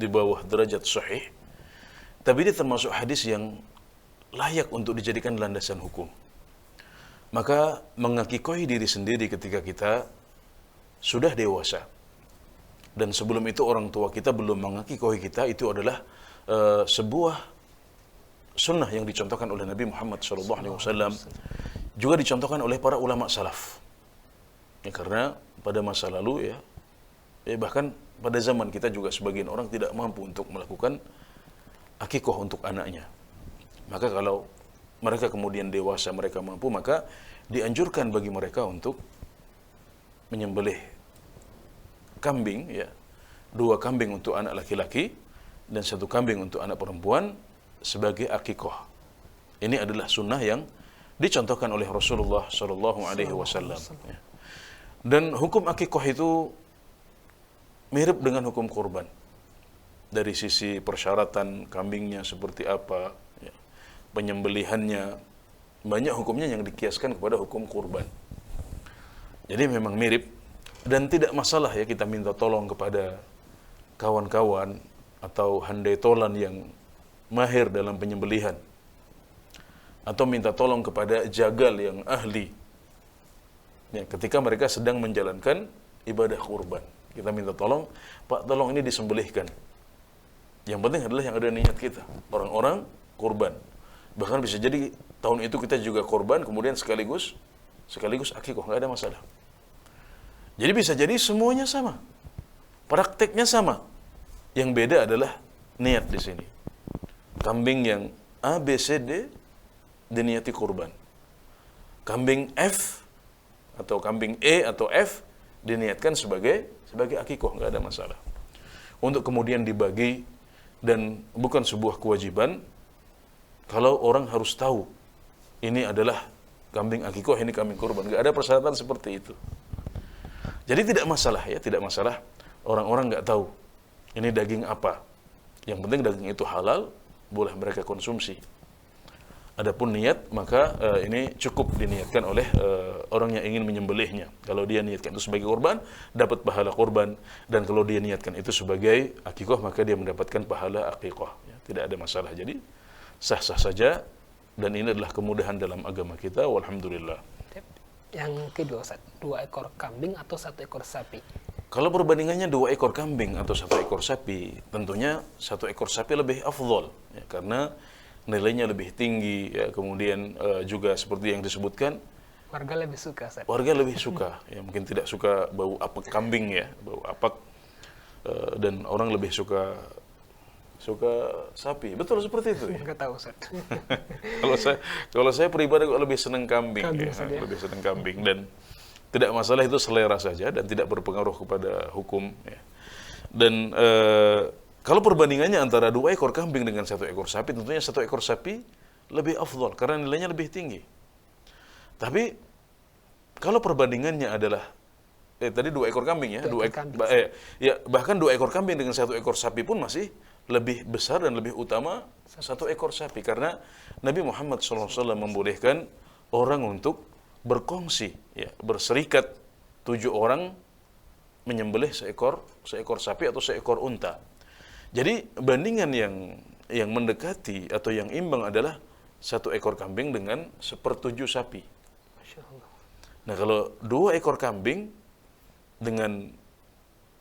di bawah derajat sahih, tapi dia termasuk hadis yang layak untuk dijadikan landasan hukum. Maka mengakikohi diri sendiri ketika kita sudah dewasa Dan sebelum itu orang tua kita belum mengakikohi kita, itu adalah sebuah sunnah yang dicontohkan oleh Nabi Muhammad SAW, juga dicontohkan oleh para ulama salaf. Ya, karena pada masa lalu bahkan pada zaman kita juga sebagian orang tidak mampu untuk melakukan akikoh untuk anaknya. Maka kalau mereka kemudian dewasa, mereka mampu, maka dianjurkan bagi mereka untuk menyembelih kambing, 2 kambing untuk anak laki-laki dan 1 kambing untuk anak perempuan sebagai akikoh. Ini adalah sunnah yang dicontohkan oleh Rasulullah SAW. Dan hukum akikoh itu mirip dengan hukum kurban. Dari sisi persyaratan kambingnya seperti apa, penyembelihannya, banyak hukumnya yang dikiaskan kepada hukum kurban. Jadi memang mirip, dan tidak masalah kita minta tolong kepada kawan-kawan atau handai tolan yang mahir dalam penyembelihan, atau minta tolong kepada jagal yang ahli ketika mereka sedang menjalankan ibadah kurban. Kita minta tolong, Pak, tolong ini disembelihkan. Yang penting adalah yang ada niat kita, orang-orang kurban. Bahkan bisa jadi tahun itu kita juga kurban, kemudian sekaligus akikoh, nggak ada masalah. Jadi bisa jadi semuanya sama, prakteknya sama. Yang beda adalah niat di sini. Kambing yang A, B, C, D diniati kurban. Kambing F atau kambing E atau F diniatkan sebagai akikoh, nggak ada masalah. Untuk kemudian dibagi, dan bukan sebuah kewajiban kalau orang harus tahu ini adalah kambing akikoh, ini kambing kurban. Nggak ada persyaratan seperti itu. Jadi tidak masalah orang-orang nggak tahu ini daging apa. Yang penting daging itu halal, boleh mereka konsumsi. Adapun niat, maka ini cukup diniatkan oleh orang yang ingin menyembelihnya. Kalau dia niatkan itu sebagai kurban, dapat pahala kurban. Dan kalau dia niatkan itu sebagai akikoh, maka dia mendapatkan pahala akikoh. Tidak ada masalah. Jadi sah-sah saja. Dan ini adalah kemudahan dalam agama kita. Walhamdulillah. Yang kedua, 2 ekor kambing atau 1 ekor sapi? Kalau perbandingannya 2 ekor kambing atau 1 ekor sapi, tentunya 1 ekor sapi lebih afdol, karena nilainya lebih tinggi, kemudian juga seperti yang disebutkan, warga lebih suka. Warga lebih suka, mungkin tidak suka bau apak kambing, bau apak, dan orang lebih suka sapi. Betul seperti itu. Enggak tahu, Ustaz. Kalau saya pribadi lebih senang kambing, lebih senang kambing, dan tidak masalah, itu selera saja dan tidak berpengaruh kepada hukum. Dan kalau perbandingannya antara 2 ekor kambing dengan 1 ekor sapi, tentunya 1 ekor sapi lebih afdal karena nilainya lebih tinggi. Tapi kalau perbandingannya adalah tadi 2 ekor kambing, bahkan 2 ekor kambing dengan 1 ekor sapi pun masih lebih besar dan lebih utama 1 ekor sapi, karena Nabi Muhammad SAW membolehkan orang untuk berkongsi, berserikat 7 orang menyembelih seekor sapi atau seekor unta. Jadi bandingan yang mendekati atau yang imbang adalah 1 ekor kambing dengan 1/7 sapi. Masya Allah. Nah, kalau 2 ekor kambing dengan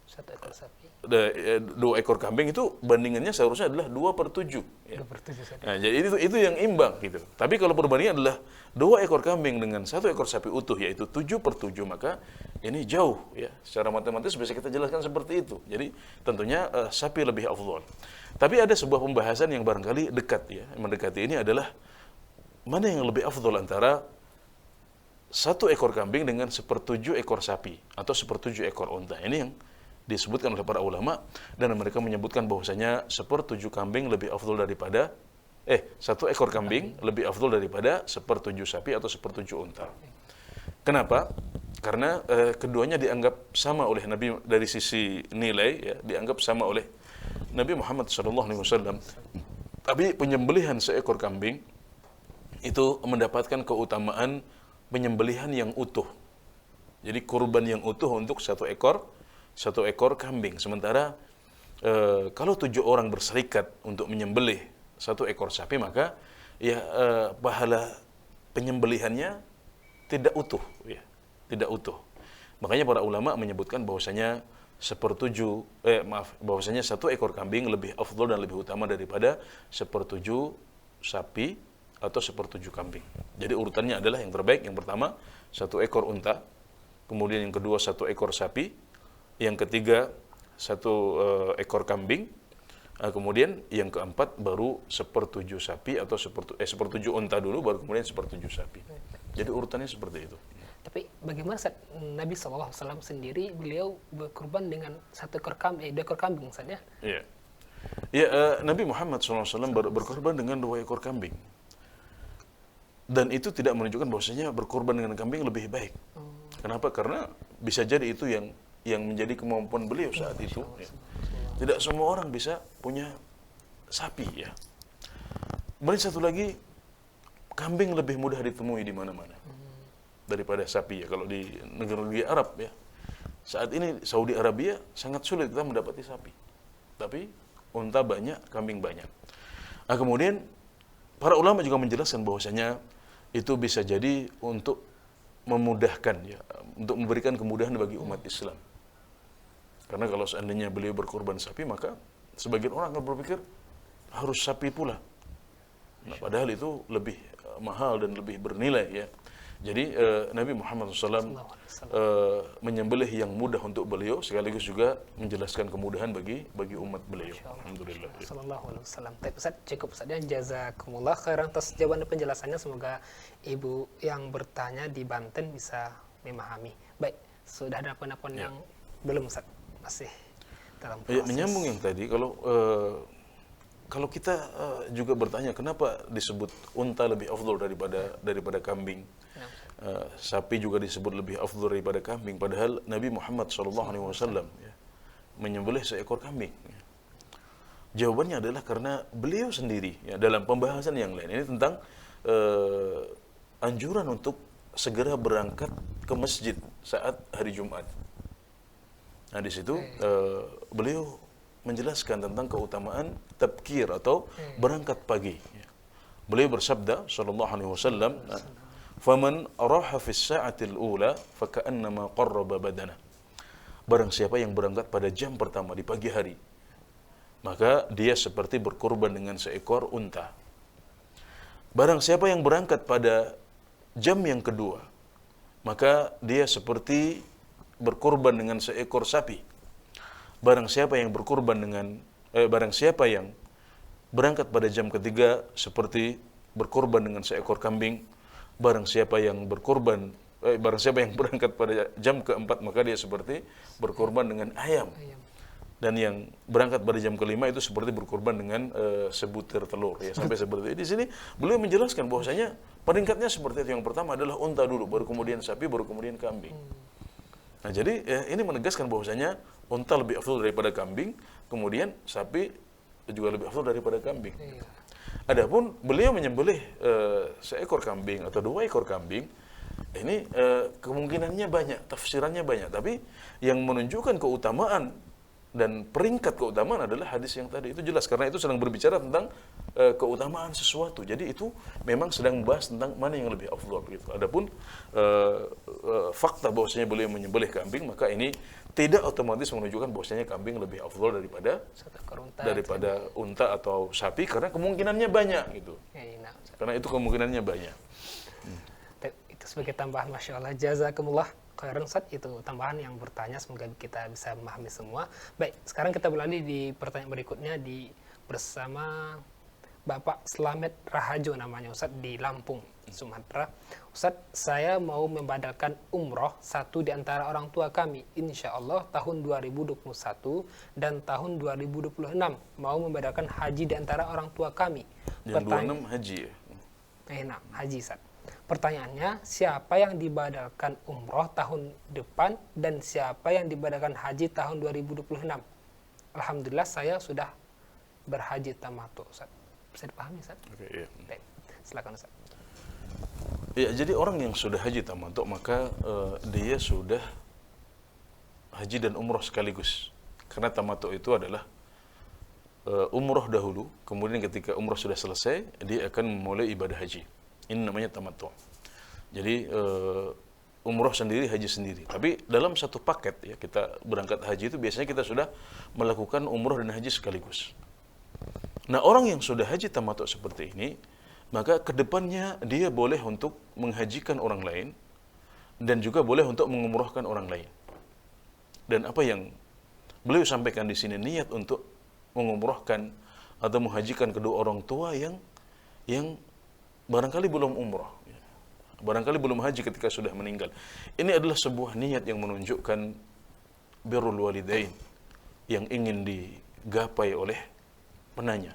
1 ekor sapi, 2 ekor kambing itu bandingannya seharusnya adalah 2/7. 2/7 sapi. Nah, jadi itu yang imbang gitu. Tapi kalau perbandingan adalah 2 ekor kambing dengan 1 ekor sapi utuh, yaitu 7/7, maka ini jauh, secara matematis bisa kita jelaskan seperti itu. Jadi tentunya sapi lebih afdal. Tapi ada sebuah pembahasan yang barangkali dekat, mendekati ini adalah mana yang lebih afdal antara 1 ekor kambing dengan 1/7 ekor sapi atau 1/7 ekor unta. Ini yang disebutkan oleh para ulama, dan mereka menyebutkan bahwasanya 1/7 kambing lebih afdal daripada 1 ekor kambing lebih afdal daripada 1/7 sapi atau 1/7 unta. Kenapa? Karena keduanya dianggap sama oleh Nabi dari sisi nilai, dianggap sama oleh Nabi Muhammad SAW. Tapi penyembelihan seekor kambing itu mendapatkan keutamaan penyembelihan yang utuh. Jadi kurban yang utuh untuk 1 ekor kambing. Sementara kalau 7 orang berserikat untuk menyembelih 1 ekor sapi, maka pahala penyembelihannya tidak utuh, tidak utuh. Makanya para ulama menyebutkan bahwasanya bahwasanya 1 ekor kambing lebih afdal dan lebih utama daripada 1/7 sapi atau 1/7 kambing. Jadi urutannya adalah yang terbaik yang pertama 1 ekor unta, kemudian yang kedua 1 ekor sapi, yang ketiga 1 ekor kambing, kemudian yang keempat baru 1/7 sapi atau 1/7 unta dulu, baru kemudian 1/7 sapi. Jadi urutannya seperti itu. Tapi bagaimana Ustaz, Nabi SAW sendiri beliau berkurban dengan 1 ekor kambing, 2 ekor kambing Ustaz ya? Iya. Ya, Nabi Muhammad SAW berkorban dengan 2 ekor kambing. Dan itu tidak menunjukkan bahwasanya berkorban dengan kambing lebih baik. Kenapa? Karena bisa jadi itu yang menjadi kemampuan beliau saat itu. Ya. Tidak semua orang bisa punya sapi ya. Kemudian satu lagi, kambing lebih mudah ditemui di mana-mana daripada sapi ya. Kalau di negara-negara Arab ya, saat ini Saudi Arabia sangat sulit kita mendapati sapi. Tapi unta banyak, kambing banyak. Kemudian para ulama juga menjelaskan bahwasanya itu bisa jadi untuk memudahkan ya, untuk memberikan kemudahan bagi umat Islam. Karena kalau seandainya beliau berkorban sapi, maka sebagian orang akan berpikir harus sapi pula. Nah, padahal itu lebih mahal dan lebih bernilai ya. Jadi Nabi Muhammad SAW menyembelih yang mudah untuk beliau, sekaligus juga menjelaskan kemudahan bagi umat beliau. Alhamdulillah. Sallallahu alaihi wasallam. Ustaz, cukup Ustaz ya. Jazakumullah khairan atas jawaban dan penjelasannya. Semoga ibu yang bertanya di Banten bisa memahami. Baik, sudah ada penelpon yang belum Ustaz? Masih dalam proses. Menyambung yang tadi, kalau kita juga bertanya kenapa disebut unta lebih afdal daripada kambing, sapi juga disebut lebih afdal daripada kambing, padahal Nabi Muhammad SAW ya, menyembelih seekor kambing. Ya. Jawabannya adalah karena beliau sendiri ya, dalam pembahasan yang lain ini tentang anjuran untuk segera berangkat ke masjid saat hari Jumat. Nah, di situ beliau menjelaskan tentang keutamaan tabkir atau berangkat pagi. Beliau bersabda sallallahu alaihi wasallam, "Faman raha fis sa'atil ula faka'annama qarraba badana." Barang siapa yang berangkat pada jam pertama di pagi hari, maka dia seperti berkorban dengan seekor unta. Barang siapa yang berangkat pada jam yang kedua, maka dia seperti berkorban dengan seekor sapi. Barang siapa yang berangkat pada jam ketiga seperti berkorban dengan seekor kambing. Barang siapa yang berangkat pada jam keempat, maka dia seperti berkorban dengan ayam. Dan yang berangkat pada jam kelima itu seperti berkorban dengan sebutir telur ya, sampai seperti itu. Di sini beliau menjelaskan bahwasanya peringkatnya seperti itu. Yang pertama adalah unta dulu, baru kemudian sapi, baru kemudian kambing. Nah, jadi ini menegaskan bahwasanya unta lebih afdal daripada kambing, kemudian sapi juga lebih afdal daripada kambing. Adapun beliau menyembelih seekor kambing atau 2 ekor kambing, ini kemungkinannya banyak, tafsirannya banyak, tapi yang menunjukkan keutamaan dan peringkat keutamaan adalah hadis yang tadi itu jelas, karena itu sedang berbicara tentang keutamaan sesuatu. Jadi itu memang sedang membahas tentang mana yang lebih afdal gitu. Adapun fakta bahwasanya beliau menyembelih kambing, maka ini tidak otomatis menunjukkan bahwasanya kambing lebih afdal daripada unta atau sapi, karena kemungkinannya banyak gitu. Karena itu kemungkinannya banyak. Itu sebagai tambahan, Masya Allah. Jazakumullah khairan Ustaz, itu tambahan yang bertanya, semoga kita bisa memahami semua. Baik, sekarang kita beralih di pertanyaan berikutnya bersama Bapak Slamet Rahajo namanya Ustaz, di Lampung, Sumatera. Ustaz, saya mau membadalkan umroh satu di antara orang tua kami, insya Allah tahun 2021 dan tahun 2026. Mau membadalkan haji di antara orang tua kami. Yang 26 haji ya? Haji Ustaz. Pertanyaannya, siapa yang dibadalkan umroh tahun depan dan siapa yang dibadalkan haji tahun 2026? Alhamdulillah saya sudah berhaji tamattu, Ustaz. Bisa dipahami, Ustaz? Oke, iya. Baik, silakan Ustaz. Ya, jadi orang yang sudah haji tamattu, maka dia sudah haji dan umroh sekaligus. Karena tamattu itu adalah umroh dahulu, kemudian ketika umroh sudah selesai, dia akan memulai ibadah haji. Ini namanya tamattu. Jadi umroh sendiri, haji sendiri. Tapi dalam satu paket ya, kita berangkat haji itu biasanya kita sudah melakukan umroh dan haji sekaligus. Nah, orang yang sudah haji tamattu seperti ini, maka kedepannya dia boleh untuk menghajikan orang lain dan juga boleh untuk mengumrohkan orang lain. Dan apa yang beliau sampaikan di sini, niat untuk mengumrohkan atau menghajikan kedua orang tua yang barangkali belum umroh, barangkali belum haji ketika sudah meninggal. Ini adalah sebuah niat yang menunjukkan birrul walidain yang ingin digapai oleh penanya.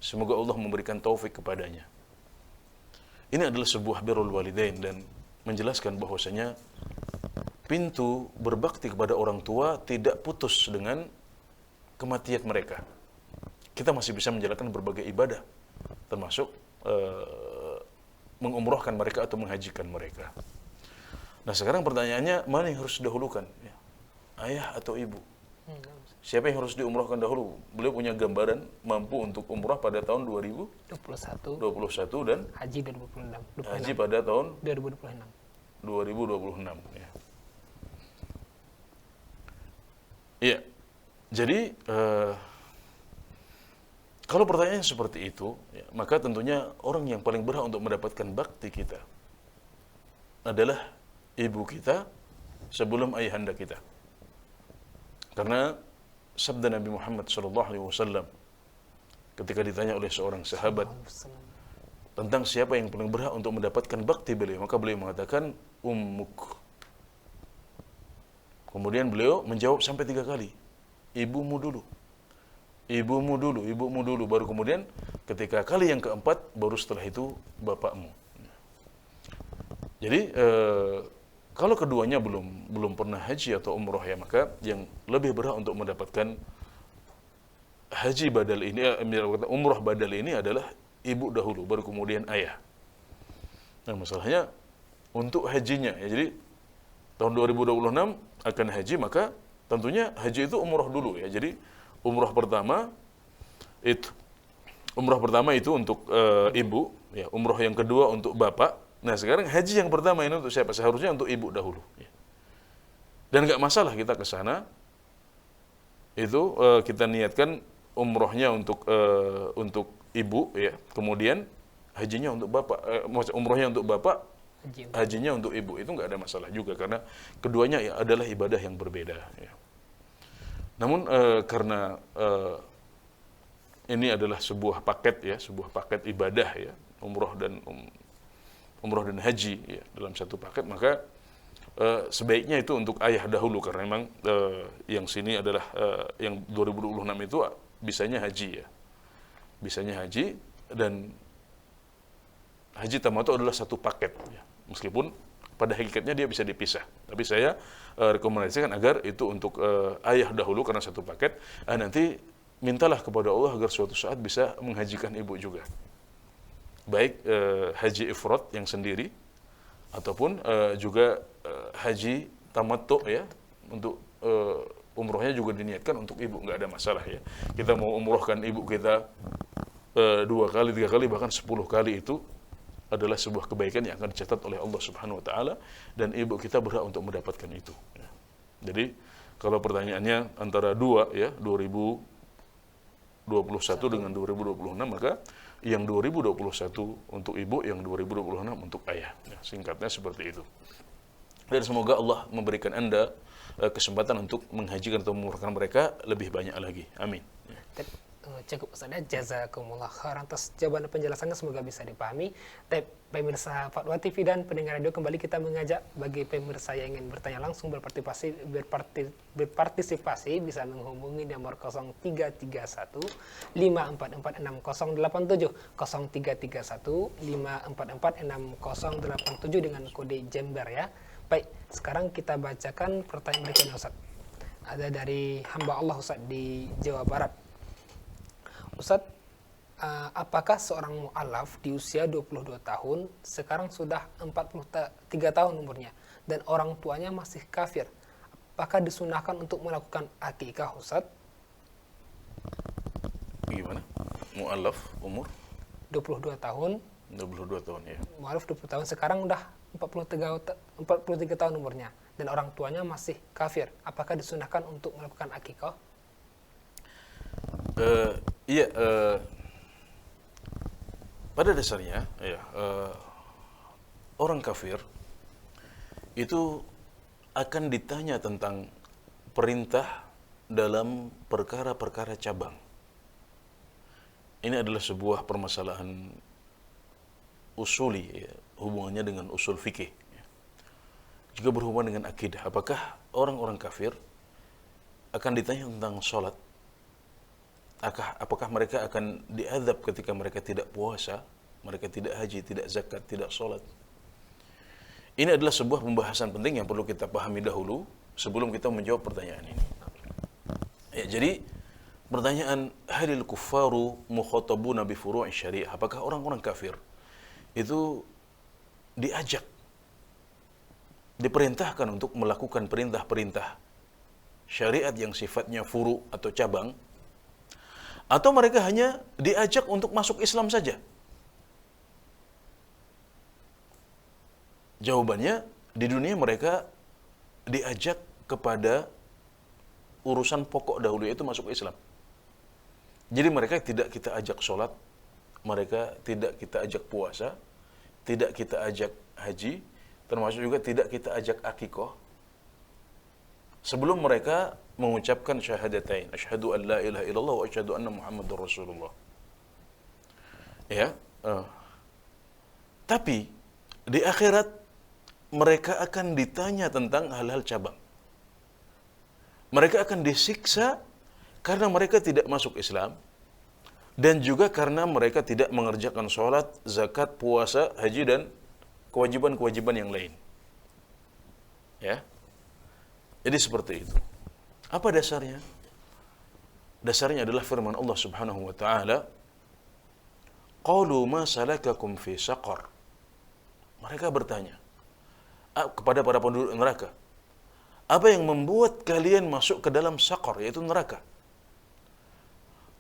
Semoga Allah memberikan taufik kepadanya. Ini adalah sebuah birrul walidain dan menjelaskan bahwasanya pintu berbakti kepada orang tua tidak putus dengan kematian mereka. Kita masih bisa menjalankan berbagai ibadah, termasuk mengumrohkan mereka atau menghajikan mereka. Nah, sekarang pertanyaannya, mana yang harus didahulukan? Ya. Ayah atau ibu? Siapa yang harus diumrohkan dahulu? Beliau punya gambaran mampu untuk umroh pada tahun 2021 dan haji 2026. Haji pada tahun 2026. Ya. Iya. Jadi kalau pertanyaannya seperti itu, ya, maka tentunya orang yang paling berhak untuk mendapatkan bakti kita adalah ibu kita sebelum ayahanda kita. Karena sabda Nabi Muhammad SAW ketika ditanya oleh seorang sahabat tentang siapa yang paling berhak untuk mendapatkan bakti beliau, maka beliau mengatakan ummuk. Kemudian beliau menjawab sampai 3 kali, ibumu dulu. Ibumu dulu, baru kemudian ketika kali yang keempat, baru setelah itu bapakmu. Jadi kalau keduanya belum pernah haji atau umroh ya, maka yang lebih berhak untuk mendapatkan haji badal ini, umroh badal ini adalah ibu dahulu, baru kemudian ayah. Nah, masalahnya untuk hajinya ya, jadi tahun 2026 akan haji, maka tentunya haji itu umroh dulu ya. Jadi umroh pertama itu untuk ibu, ya. Umroh yang kedua untuk bapak. Nah, sekarang haji yang pertama ini untuk siapa? Seharusnya untuk ibu dahulu. Ya. Dan nggak masalah kita ke sana. Itu kita niatkan umrohnya untuk ibu, ya. Kemudian hajinya untuk bapak, umrohnya untuk bapak, hajinya untuk ibu. Itu nggak ada masalah juga karena keduanya ya adalah ibadah yang berbeda. Ya. Namun karena ini adalah sebuah paket ya, sebuah paket ibadah ya, umroh dan haji ya, dalam satu paket, maka sebaiknya itu untuk ayah dahulu karena memang yang sini adalah yang 2026 itu bisanya haji ya, bisanya haji, dan haji tamattu adalah satu paket ya, meskipun pada hakikatnya dia bisa dipisah. Tapi saya rekomendasikan agar itu untuk ayah dahulu karena satu paket. Nanti mintalah kepada Allah agar suatu saat bisa menghajikan ibu juga. Baik haji ifrad yang sendiri ataupun juga haji tamattu ya, untuk umrohnya juga diniatkan untuk ibu, nggak ada masalah ya. Kita mau umrohkan ibu kita 2 kali, 3 kali, bahkan 10 kali, itu adalah sebuah kebaikan yang akan dicatat oleh Allah Subhanahu wa taala, dan ibu kita berhak untuk mendapatkan itu. Ya. Jadi kalau pertanyaannya antara 2 ya, 2021 dengan 2026, maka yang 2021 untuk ibu, yang 2026 untuk ayah. Ya, singkatnya seperti itu. Dan semoga Allah memberikan Anda kesempatan untuk menghajikan atau mengumrohkan mereka lebih banyak lagi. Amin. Ya. Cukup Ustaz, jazakumullah khairan atas jawaban dan penjelasannya, semoga bisa dipahami. Pemirsa Fatwa TV dan pendengar radio, kembali kita mengajak bagi pemirsa yang ingin bertanya langsung, berpartisipasi bisa menghubungi nomor 0331 544 6087 0331 544 6087 dengan kode Jember ya. Baik, sekarang kita bacakan pertanyaan berikutnya Ustaz. Ada dari hamba Allah Ustaz di Jawa Barat. Ustaz, apakah seorang mu'alaf di usia 22 tahun, sekarang sudah 43 tahun umurnya, dan orang tuanya masih kafir, apakah disunahkan untuk melakukan akikah Ustaz? Gimana? Mu'alaf umur? 22 tahun. 22 tahun ya. Mu'alaf 20 tahun, sekarang udah 43 tahun umurnya dan orang tuanya masih kafir, apakah disunahkan untuk melakukan akikah? Iya, pada dasarnya ya, orang kafir itu akan ditanya tentang perintah dalam perkara-perkara cabang. Ini adalah sebuah permasalahan usuli, ya, hubungannya dengan usul fikih. Ya. Juga berhubungan dengan akidah. Apakah orang-orang kafir akan ditanya tentang sholat? Apakah mereka akan diazab ketika mereka tidak puasa, mereka tidak haji, tidak zakat, tidak sholat? Ini adalah sebuah pembahasan penting yang perlu kita pahami dahulu sebelum kita menjawab pertanyaan ini. Ya, jadi pertanyaan halil kuffaru mukhatabuna bi furu'i syariah, apakah orang-orang kafir itu diajak, diperintahkan untuk melakukan perintah-perintah syariat yang sifatnya furu atau cabang, atau mereka hanya diajak untuk masuk Islam saja? Jawabannya, di dunia mereka diajak kepada urusan pokok dahulu, yaitu masuk Islam. Jadi mereka tidak kita ajak sholat, mereka tidak kita ajak puasa, tidak kita ajak haji, termasuk juga tidak kita ajak akikah, sebelum mereka mengucapkan syahadatain, asyhadu an la ilaha illallah wa asyhadu anna muhammadar rasulullah. Ya, tapi di akhirat mereka akan ditanya tentang hal-hal cabang. Mereka akan disiksa karena mereka tidak masuk Islam, dan juga karena mereka tidak mengerjakan sholat, zakat, puasa, haji, dan kewajiban-kewajiban yang lain. Ya, jadi seperti itu. Apa dasarnya? Dasarnya adalah firman Allah Subhanahu wa taala, qalu ma salakakum fi saqar. Mereka bertanya kepada para penduduk neraka, apa yang membuat kalian masuk ke dalam saqar, yaitu neraka?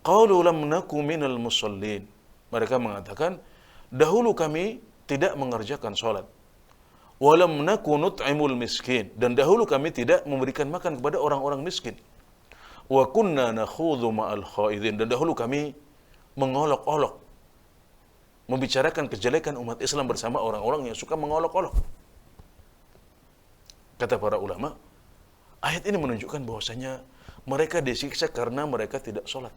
Qalu lam naku minal musallin. Mereka mengatakan, dahulu kami tidak mengerjakan sholat. Walam naku nut'imul miskin. Dan dahulu kami tidak memberikan makan kepada orang-orang miskin. Wa kunna nakhudhu ma'al khaidin. Dan dahulu kami mengolok-olok, membicarakan kejelekan umat Islam bersama orang-orang yang suka mengolok-olok. Kata para ulama, ayat ini menunjukkan bahwasanya mereka disiksa karena mereka tidak sholat,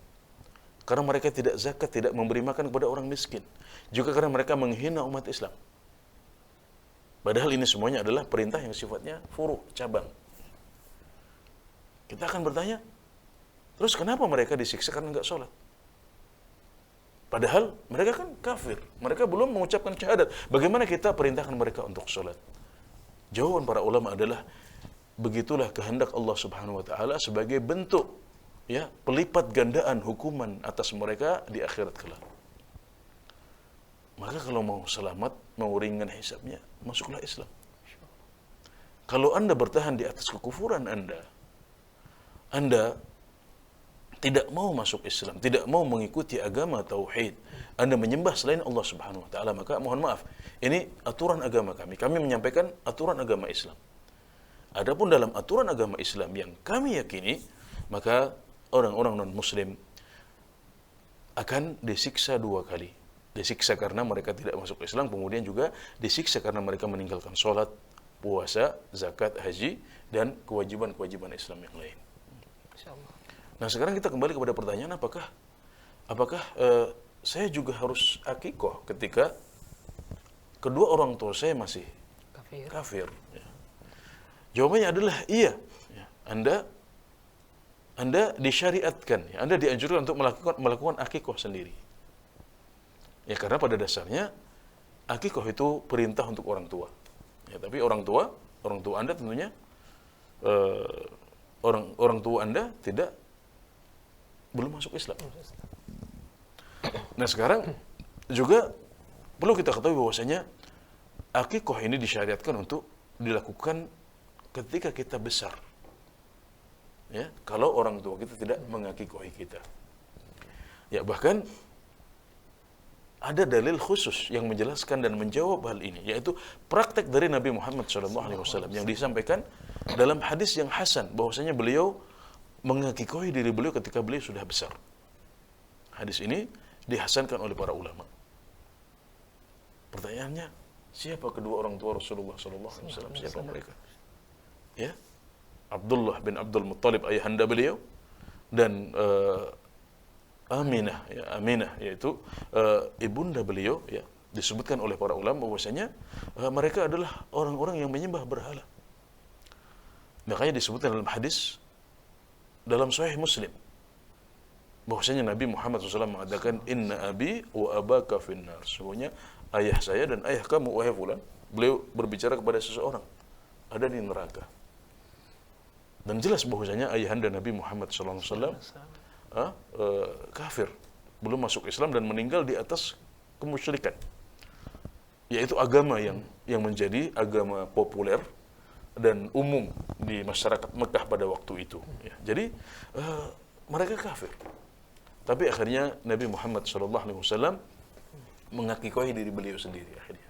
karena mereka tidak zakat, tidak memberi makan kepada orang miskin, juga karena mereka menghina umat Islam. Padahal ini semuanya adalah perintah yang sifatnya furu, cabang. Kita akan bertanya, terus kenapa mereka disiksa karena nggak sholat? Padahal mereka kan kafir, mereka belum mengucapkan syahadat. Bagaimana kita perintahkan mereka untuk sholat? Jawaban para ulama adalah, begitulah kehendak Allah Subhanahu wa taala sebagai bentuk, ya, pelipat gandaan hukuman atas mereka di akhirat kelak. Maka kalau mau selamat, mau ringan hisabnya, masuklah Islam. Kalau Anda bertahan di atas kekufuran Anda tidak mau masuk Islam, tidak mau mengikuti agama tauhid, Anda menyembah selain Allah Subhanahu wa taala, maka mohon maaf, ini aturan agama kami. Kami menyampaikan aturan agama Islam. Adapun dalam aturan agama Islam yang kami yakini, maka orang-orang non-muslim akan disiksa dua kali. Disiksa karena mereka tidak masuk Islam, kemudian juga disiksa karena mereka meninggalkan sholat, puasa, zakat, haji, dan kewajiban-kewajiban Islam yang lain. Nah, sekarang kita kembali kepada pertanyaan, apakah saya juga harus akikah ketika kedua orang tua saya masih kafir? Ya. Jawabannya adalah iya. Ya. Anda disyariatkan, ya, Anda dianjurkan untuk melakukan akikah sendiri. Ya, karena pada dasarnya akikah itu perintah untuk orang tua. Ya, tapi orang tua Anda tentunya orang tua Anda belum masuk Islam. Nah, sekarang juga perlu kita ketahui bahwasanya akikah ini disyariatkan untuk dilakukan ketika kita besar. Ya, kalau orang tua kita tidak mengakikahi kita. Ya, bahkan ada dalil khusus yang menjelaskan dan menjawab hal ini, yaitu praktek dari Nabi Muhammad SAW yang disampaikan dalam hadis yang hasan, bahwasanya beliau mengakikoi diri beliau ketika beliau sudah besar. Hadis ini dihasankan oleh para ulama. Pertanyaannya, siapa kedua orang tua Rasulullah SAW? Siapa mereka? Ya, Abdullah bin Abdul Muttalib, ayahanda beliau, dan Aminah, ya, Aminah yaitu ibunda beliau, ya, disebutkan oleh para ulama bahwasanya mereka adalah orang-orang yang menyembah berhala. Makanya disebutkan dalam hadis dalam Sahih Muslim bahwasanya Nabi Muhammad SAW mengatakan, Inna abi wa abaka finnar. Sesungguhnya ayah saya dan ayah kamu, wahai fulan. Beliau berbicara kepada seseorang, ada di neraka. Dan jelas bahwasanya ayahanda Nabi Muhammad SAW kafir, belum masuk Islam dan meninggal di atas kemusyrikan, yaitu agama yang menjadi agama populer dan umum di masyarakat Mekah pada waktu itu. Ya, jadi mereka kafir. Tapi akhirnya Nabi Muhammad SAW mengakikoi diri beliau sendiri akhirnya.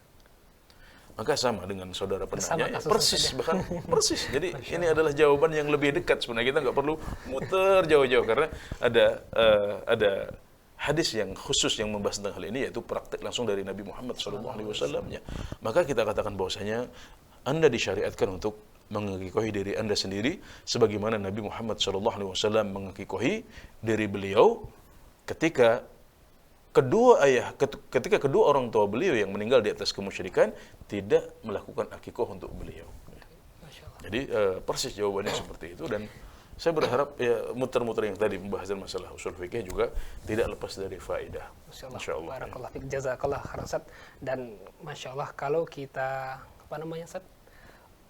Maka sama dengan saudara penanya, persis, bahkan persis. Jadi ini adalah jawaban yang lebih dekat sebenarnya. Kita nggak perlu muter jauh-jauh karena ada hadis yang khusus yang membahas tentang hal ini, yaitu praktek langsung dari Nabi Muhammad SAW. Maka kita katakan bahwasanya Anda disyariatkan untuk mengakikoi diri Anda sendiri, sebagaimana Nabi Muhammad SAW mengakikoi diri beliau ketika kedua orang tua beliau yang meninggal di atas kemusyrikan tidak melakukan akikoh untuk beliau. Jadi persis jawabannya seperti itu, dan saya berharap ya muter-muter yang tadi pembahasan masalah usul fikih juga tidak lepas dari faedah. Masya Allah. Barakallah fiik, jazakallah khairan Ustaz. Dan Masya Allah kalau kita Ustaz,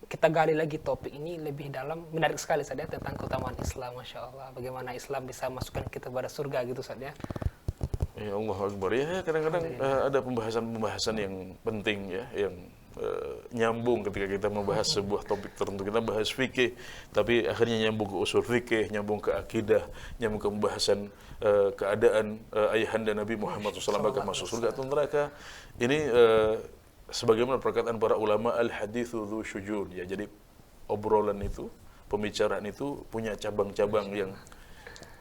kita gali lagi topik ini lebih dalam, menarik sekali Ustaz ya, tentang keutamaan Islam. Masya Allah, bagaimana Islam bisa masukkan kita pada surga gitu Ustaz ya. Ya Allah Akbar. Ya kadang-kadang ada pembahasan yang penting ya, yang nyambung ketika kita membahas sebuah topik tertentu. Kita bahas fikih, tapi akhirnya nyambung ke usul fikih, nyambung ke akidah, nyambung ke pembahasan keadaan ayahanda Nabi Muhammad SAW bakal masuk surga atau neraka. Ini sebagaimana perkataan para ulama, al-haditsu dzu syujun, ya. Jadi obrolan itu, pembicaraan itu punya cabang-cabang yang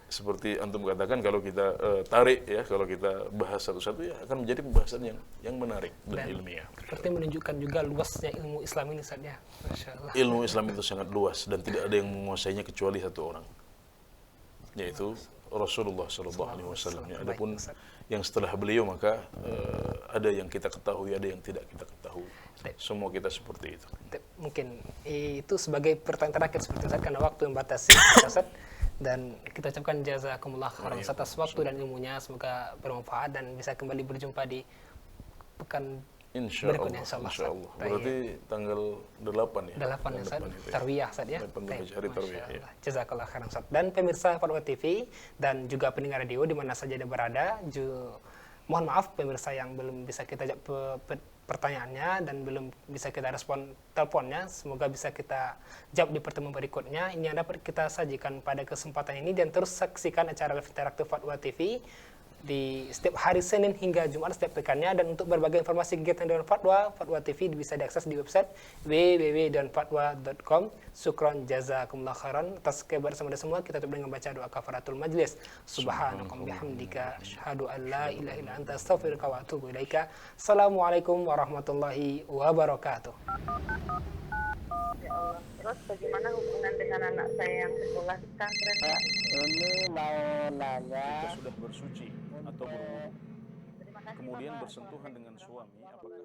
seperti antum katakan, kalau kita tarik ya, kalau kita bahas satu-satu ya akan menjadi pembahasan yang menarik dan ilmiah. Seperti menunjukkan juga luasnya ilmu Islam ini saja. Masya Allah. Ilmu Islam itu sangat luas dan tidak ada yang menguasainya kecuali satu orang, yaitu Rasulullah SAW. Ya, adapun yang setelah beliau maka ada yang kita ketahui, ada yang tidak kita ketahui. Semua kita seperti itu. Mungkin itu sebagai pertanyaan terakhir seperti itu karena waktu membatasi Ustaz. Dan kita ucapkan jazakumullah khairan atas waktu dan ilmunya, semoga bermanfaat dan bisa kembali berjumpa di pekan berikutnya insyaallah. Insyaallah. Berarti tanggal 8 ya. 8 ya Ustaz. Tarwiyah Ustaz ya. Hari tarwiyah ya. Jazakallah khairan Ustaz. Dan pemirsa Fatwa TV dan juga pendengar radio di mana saja Anda berada, mohon maaf pemirsa yang belum bisa kita jawab pertanyaannya dan belum bisa kita respon teleponnya, semoga bisa kita jawab di pertemuan berikutnya. Ini yang dapat kita sajikan pada kesempatan ini, dan terus saksikan acara live interaktif Fatwa TV di setiap hari Senin hingga Jumat setiap pekannya. Dan untuk berbagai informasi kegiatan dengan Fatwa TV bisa diakses di website www.fatwa.com. Syukron jazakumullah khairan atas kebersamaan semua. Kita tutup dengan baca doa kafaratul majlis. Subhanakum bihamdika asyhadu an la ilaha illa anta astaghfiruka wa atubu ilaika. Assalamualaikum warahmatullahi wabarakatuh. Ya Allah. Terus bagaimana hubungan dengan anak saya yang sekolah di pesantren? Ini mau nanya. Kita sudah bersuci atau berwudu, kemudian bersentuhan dengan suami, apakah